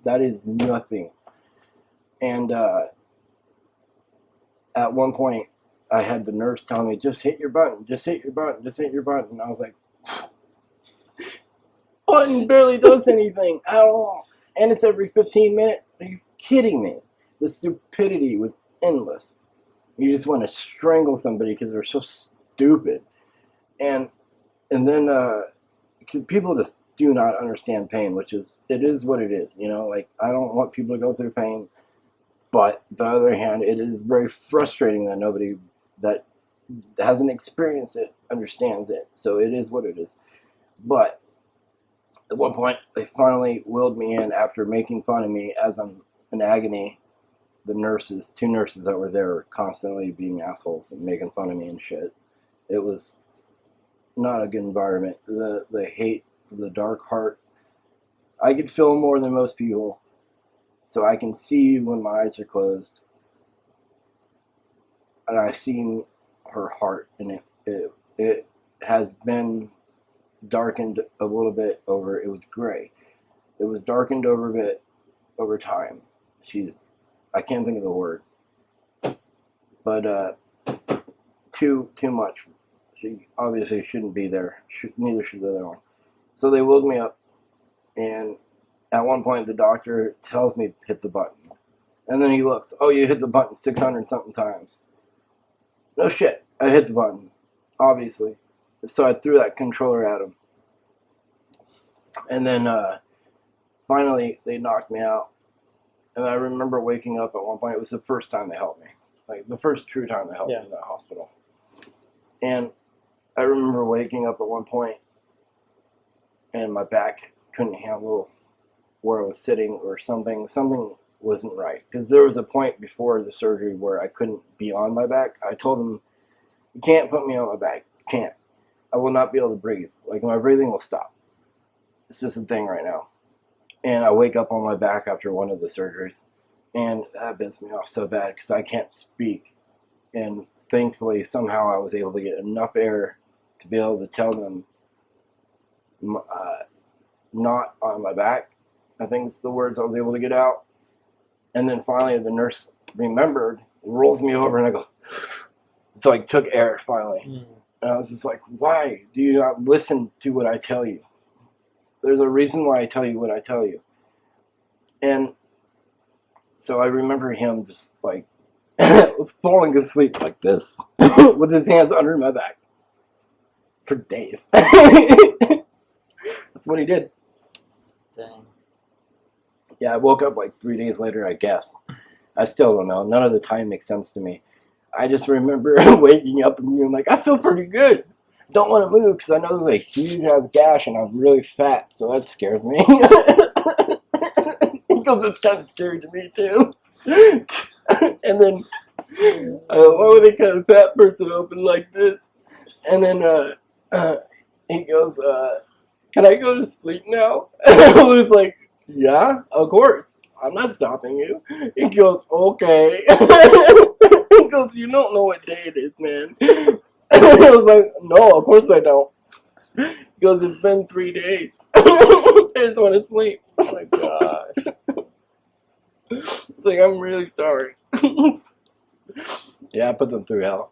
That is nothing. And at one point I had the nurse telling me, just hit your button, just hit your button, just hit your button. And I was like, button barely does anything at all. And it's every 15 minutes. Are you kidding me? The stupidity was endless. You just want to strangle somebody because they're so stupid. And then people just do not understand pain, which is, it is what it is. You know, like, I don't want people to go through pain. But on the other hand, it is very frustrating that nobody that hasn't experienced it understands it. So it is what it is. But at one point, they finally wheeled me in after making fun of me as I'm in agony. The nurses, 2 nurses that were there, were constantly being assholes and making fun of me and shit. It was not a good environment. The hate, the dark heart. I could feel more than most people, so I can see when my eyes are closed. And I've seen her heart, and it has been darkened a little bit over. It was gray. It was darkened over a bit over time. I can't think of the word, but too much. She obviously shouldn't be there. Neither should the other one. So they woke me up, and at one point the doctor tells me to hit the button, and then he looks. Oh, you hit the button 600 something times. No shit. I hit the button, obviously. So I threw that controller at him, and then finally they knocked me out. And I remember waking up at one point. It was the first time they helped me. Like, the first true time they helped me in that hospital. And I remember waking up at one point, and my back couldn't handle where I was sitting or something. Something wasn't right. Because there was a point before the surgery where I couldn't be on my back. I told them, you can't put me on my back. You can't. I will not be able to breathe. Like, my breathing will stop. It's just a thing right now. And I wake up on my back after one of the surgeries, and that pissed me off so bad because I can't speak. And thankfully, somehow I was able to get enough air to be able to tell them not on my back. I think it's the words I was able to get out. And then finally the nurse remembered, rolls me over, and I go, so I took air finally. And I was just like, why do you not listen to what I tell you? There's a reason why I tell you what I tell you. And so I remember him just like was falling asleep like this with his hands under my back for days. That's what he did. Dang. Yeah, I woke up like 3 days later, I guess. I still don't know. None of the time makes sense to me. I just remember waking up and being like, I feel pretty good. Don't want to move because I know there's a huge ass gash and I'm really fat, so that scares me. Because it's kind of scary to me too. And then, why would they cut a fat person open like this? And then he goes, can I go to sleep now? And I was like, yeah, of course. I'm not stopping you. He goes, okay. He goes, you don't know what day it is, man. I was like, no, of course I don't. He goes, it's been 3 days. I just want to sleep. Oh my gosh. It's like, I'm really sorry. Yeah, I put them through hell.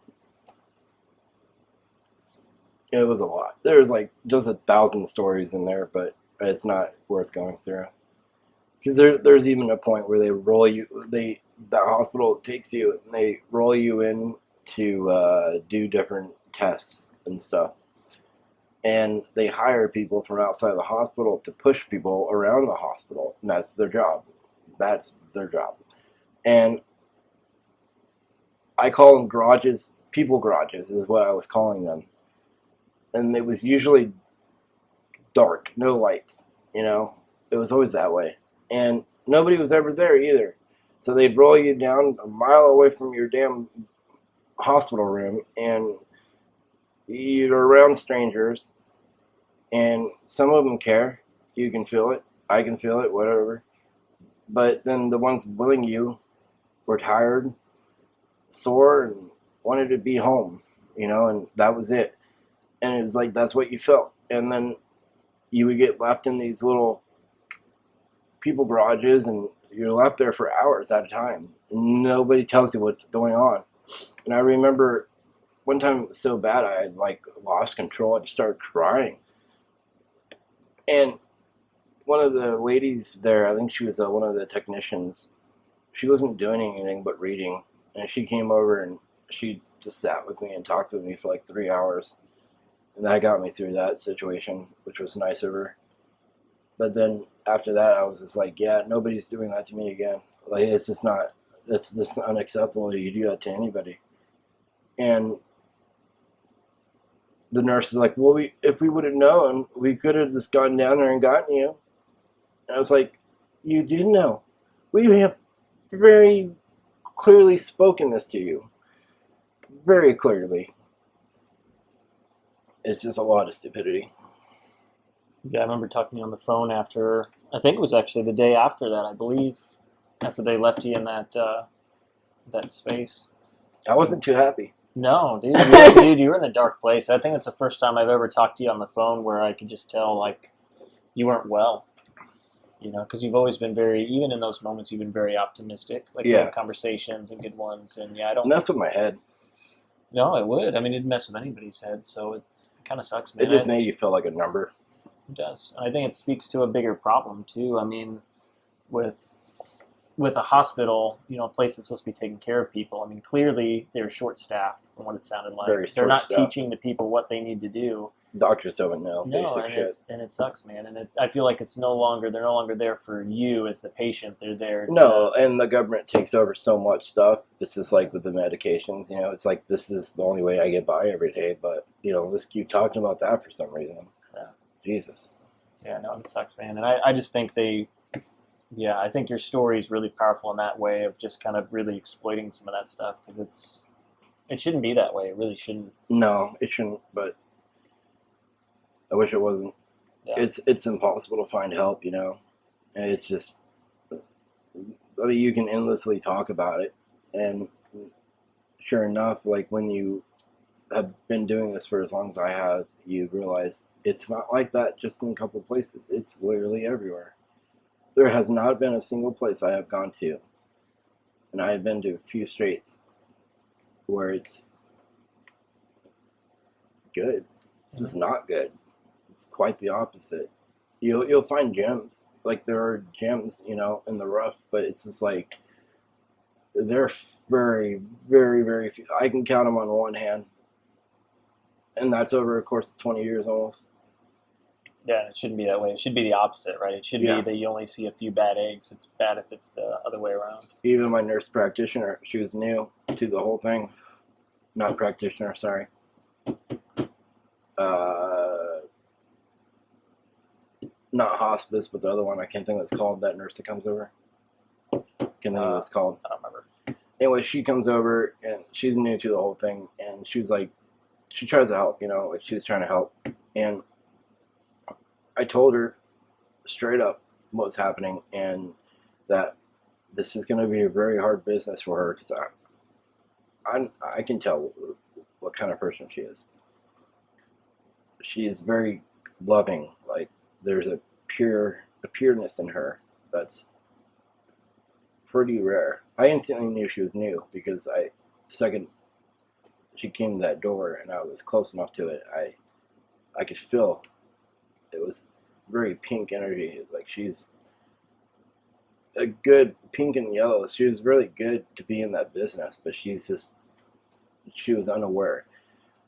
It was a lot. There's like just 1,000 stories in there, but it's not worth going through. Because there's even a point where they roll you, the hospital takes you and they roll you in to do different tests and stuff. And they hire people from outside the hospital to push people around the hospital. And that's their job. That's their job. And I call them garages. People garages is what I was calling them. And it was usually dark, no lights, you know. It was always that way. And nobody was ever there either. So they'd roll you down a mile away from your damn hospital room, and you're around strangers, and some of them care. You can feel it. I can feel it, whatever. But then the ones willing you were tired, sore, and wanted to be home, and that was it. And it was like, that's what you felt. And then you would get left in these little people garages, and you're left there for hours at a time. And nobody tells you what's going on. And I remember one time it was so bad, I had like lost control. I just started crying. And one of the ladies there, I think she was one of the technicians, she wasn't doing anything but reading. And she came over and she just sat with me and talked with me for like 3 hours. And that got me through that situation, which was nice of her. But then after that, I was just like, yeah, nobody's doing that to me again. Like, it's just not, it's just unacceptable. You do that to anybody. And the nurse is like, well, if we would have known, we could have just gone down there and gotten you. And I was like, you did know. We have very clearly spoken this to you. Very clearly. It's just a lot of stupidity. Yeah, I remember talking to you on the phone after, I think it was actually the day after that, I believe, after they left you in that space. I wasn't too happy. No, dude, you were in a dark place. I think it's the first time I've ever talked to you on the phone where I could just tell, like, you weren't well. Because you've always been even in those moments, you've been very optimistic. Like, we have conversations and good ones, and yeah, I don't mess with my head. No, it would. I mean, it'd mess with anybody's head, so it kind of sucks, man. It just made you feel like a number. It does. And I think it speaks to a bigger problem, too. I mean, with a hospital, a place that's supposed to be taking care of people, I mean, clearly they're short-staffed from what it sounded like. They're not teaching the people what they need to do. Doctors don't know basic shit. And it sucks, man. And I feel like they're no longer there for you as the patient. They're there and the government takes over so much stuff. It's just like with the medications, it's like, this is the only way I get by every day, but, let's keep talking about that for some reason. Yeah. Jesus. Yeah, no, it sucks, man. And I just think I think your story is really powerful in that way of just kind of really exploiting some of that stuff, because it shouldn't be that way. It really shouldn't. No, it shouldn't, but I wish it wasn't. Yeah. It's impossible to find help, and it's just, I mean, you can endlessly talk about it, and sure enough, like, when you have been doing this for as long as I have, you realize it's not like that just in a couple places. It's literally everywhere. There has not been a single place I have gone to, and I have been to a few states, where it's good. This is not good. It's quite the opposite. You'll find gems. Like, there are gems, in the rough, but it's just like, they're very, very, very few. I can count them on one hand, and that's over a course of 20 years almost. Yeah, it shouldn't be that way. It should be the opposite, right? It should be that you only see a few bad eggs. It's bad if it's the other way around. Even my nurse practitioner, she was new to the whole thing. Not practitioner, sorry. Not hospice, but the other one, I can't think what it's called, that nurse that comes over. Can't think what it's called. I don't remember. Anyway, she comes over, and she's new to the whole thing, and she was like, she tries to help, like, she was trying to help. And I told her straight up what's happening, and that this is going to be a very hard business for her, because I can tell what kind of person she is. She is very loving. Like, there's a pureness in her that's pretty rare. I instantly knew she was new, because second she came to that door and I was close enough to it, I could feel it was very pink energy. It's like, she's a good pink and yellow. She was really good to be in that business, but she was unaware.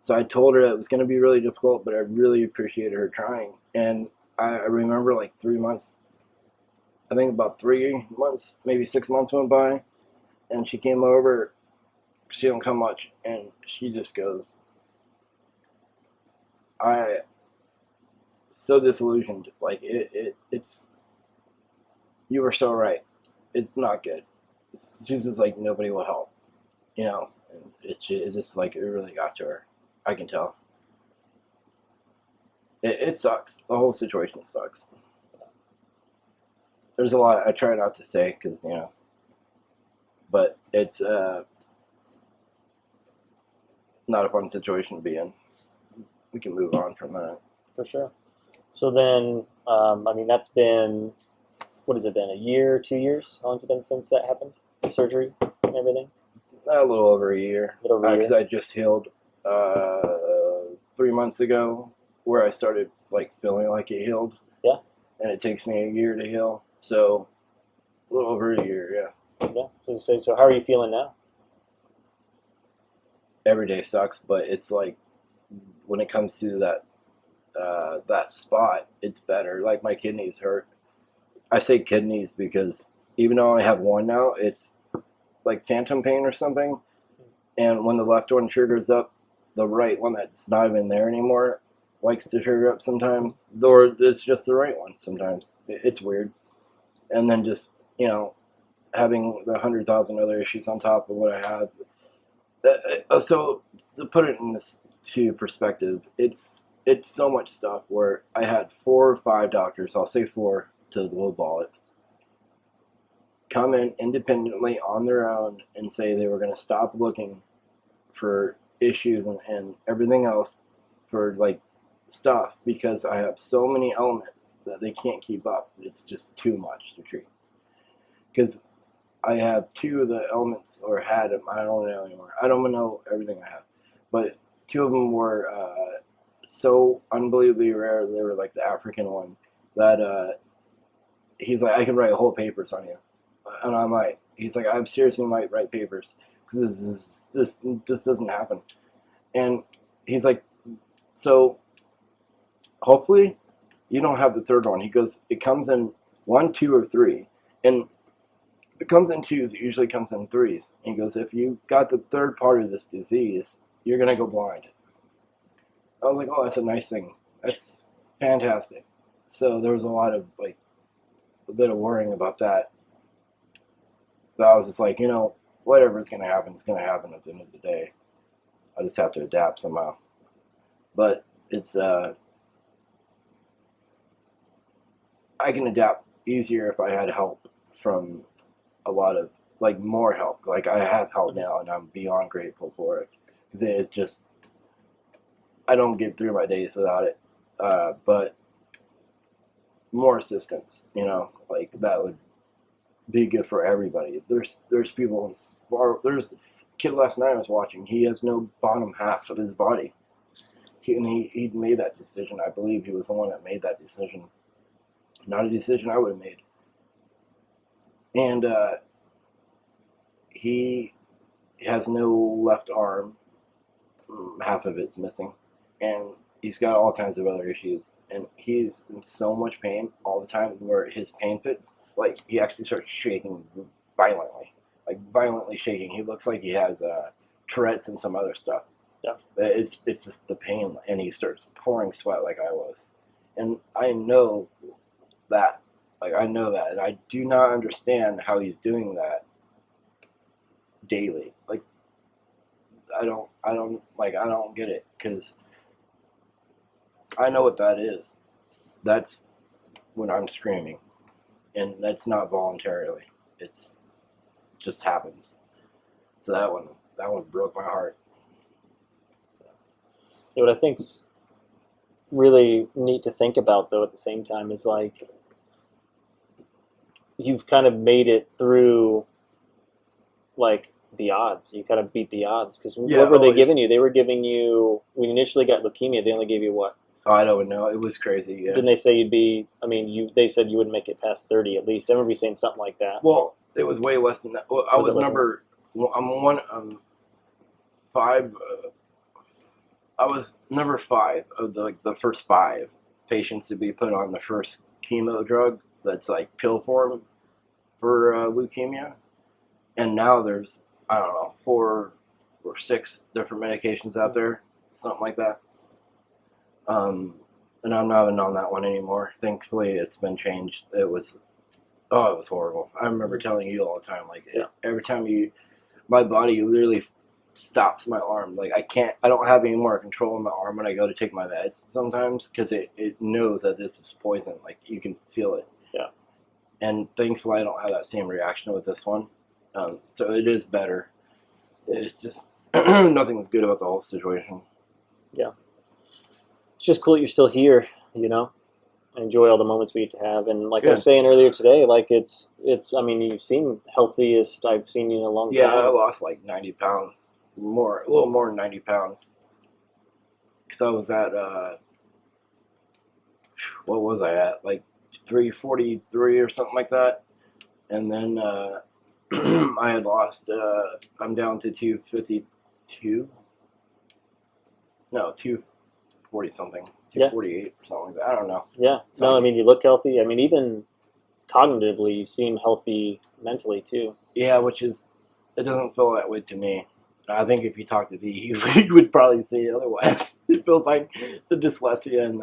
So I told her it was going to be really difficult, but I really appreciated her trying. And I remember, like, 3 months, I think about 3 months, maybe 6 months went by, and she came over. She don't come much, and she just goes, I so disillusioned. Like, it's, you were so right. It's not good. she's just like nobody will help, you know. And it just like it really got to her. I can tell. It sucks. The whole situation sucks. There's a lot I try not to say because but it's not a fun situation to be in. We can move on from that. For sure. So then, I mean, that's been, what has it been, a year, 2 years? How long has it been since that happened? The surgery and everything? A little over a year. A little over a year. Because I just healed 3 months ago, where I started like feeling like it healed. Yeah. And it takes me a year to heal, so a little over a year. Yeah. Yeah. So how are you feeling now? Every day sucks, but it's like when it comes to that spot, it's better. Like my kidneys hurt. I say kidneys because even though I have one now, it's like phantom pain or something. And when the left one triggers up, the right one that's not even there anymore likes to trigger up sometimes. Or it's just the right one sometimes. It's weird. And then just, having the 100,000 other issues on top of what I have. So to put it into perspective, it's so much stuff where I had 4 or 5 doctors, I'll say 4 to lowball it, come in independently on their own and say they were going to stop looking for issues and everything else for like stuff because I have so many elements that they can't keep up. It's just too much to treat. Because I have 2 of the elements, or had them, I don't know anymore. I don't know everything I have. But 2 of them were so unbelievably rare. They were like the African one that he's like, I can write whole papers on you. And I might. He's like, I seriously might write papers because this doesn't happen. And he's like, so hopefully you don't have the third one. He goes, it comes in 1, 2, or 3. And if it comes in 2s, it usually comes in 3s. And he goes, if you got the third part of this disease, you're going to go blind. I was like, oh, that's a nice thing. That's fantastic. So there was a lot of, like, a bit of worrying about that. But I was just like, whatever's going to happen is going to happen at the end of the day. I just have to adapt somehow. But it's, I can adapt easier if I had help from a lot of, like, more help. Like, I have help now, and I'm beyond grateful for it. Because it just, I don't get through my days without it. But more assistance, like, that would be good for everybody. There's people, there's a kid last night I was watching, he has no bottom half of his body. He made that decision. I believe he was the one that made that decision. Not a decision I would have made. And he has no left arm. Half of it's missing. And he's got all kinds of other issues. And he's in so much pain all the time where his pain fits. Like, he actually starts shaking violently. Like, violently shaking. He looks like he has Tourette's and some other stuff. Yeah. But it's just the pain. And he starts pouring sweat like I was. And I know that. Like, I know that. And I do not understand how he's doing that daily. Like, I don't get it. Because I know what that is. That's when I'm screaming. And that's not voluntarily. It's just happens. So that one broke my heart. What I think's really neat to think about, though, at the same time, is like you've kind of made it through, like, the odds. You kind of beat the odds. Because what were they giving you? They were giving you, when you initially got leukemia, they only gave you what? Oh, I don't know. It was crazy. Yeah. Didn't they say you'd be? I mean, they said you wouldn't make it past 30 at least. I remember you saying something like that. Well, it was way less than that. Well, I was number. Well, I'm 5. I was number 5 of the first 5 patients to be put on the first chemo drug that's like pill form for leukemia, and now there's, I don't know, 4 or 6 different medications out there, something like that. And I'm not even on that one anymore. Thankfully, it's been changed. It was Oh, it was horrible. I remember telling you all the time, like Yeah. every time my body literally stops my arm. Like I don't have any more control in my arm when I go to take my meds sometimes because it knows that this is poison. Like you can feel it. Yeah. And thankfully I don't have that same reaction with this one. So it is better. It's just nothing was good about the whole situation. Yeah. It's just cool that you're still here, you know? Enjoy all the moments we get to have. And like I was saying earlier today, like it's I mean, you seem healthiest I've seen you in a long time. Yeah, I lost like 90 pounds. A little more than 90 pounds. Because I was at, what was I at? Like 343 or something like that. And then I had lost, I'm down to 252. No, 240 something. 248 or something like that. I don't know. Yeah. No, I mean, you look healthy. I mean, even cognitively, you seem healthy mentally too. Yeah, it doesn't feel that way to me. I think if you talk to D, he would probably say otherwise. It feels like the dyslexia and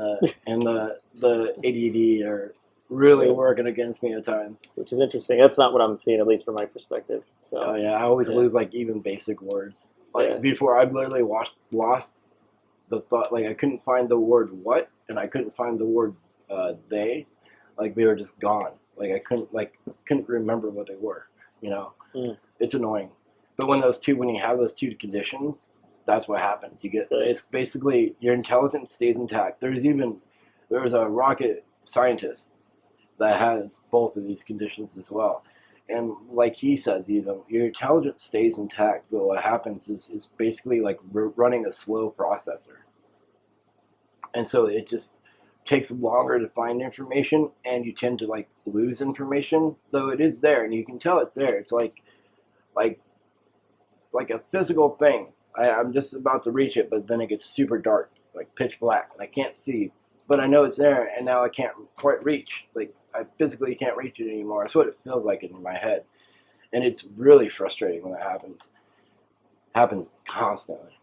the ADD are really working against me at times. Which is interesting. That's not what I'm seeing, at least from my perspective. So. Oh yeah, I always lose like even basic words. Like before, I literally lost the thought. Like I couldn't find the word what, and I couldn't find the word they. Like they were just gone. Like I couldn't remember what they were. You know, It's annoying. But when you have those two conditions, that's what happens. It's basically your intelligence stays intact. There was a rocket scientist that has both of these conditions as well. And like he says, your intelligence stays intact, but what happens is basically like running a slow processor. And so it just takes longer to find information, and you tend to like lose information, though it is there, and you can tell it's there. It's like a physical thing. I'm just about to reach it, but then it gets super dark, like pitch black, and I can't see. But I know it's there, and now I can't quite reach. Like, I physically can't reach it anymore. That's what it feels like in my head. And it's really frustrating when that happens. It happens constantly.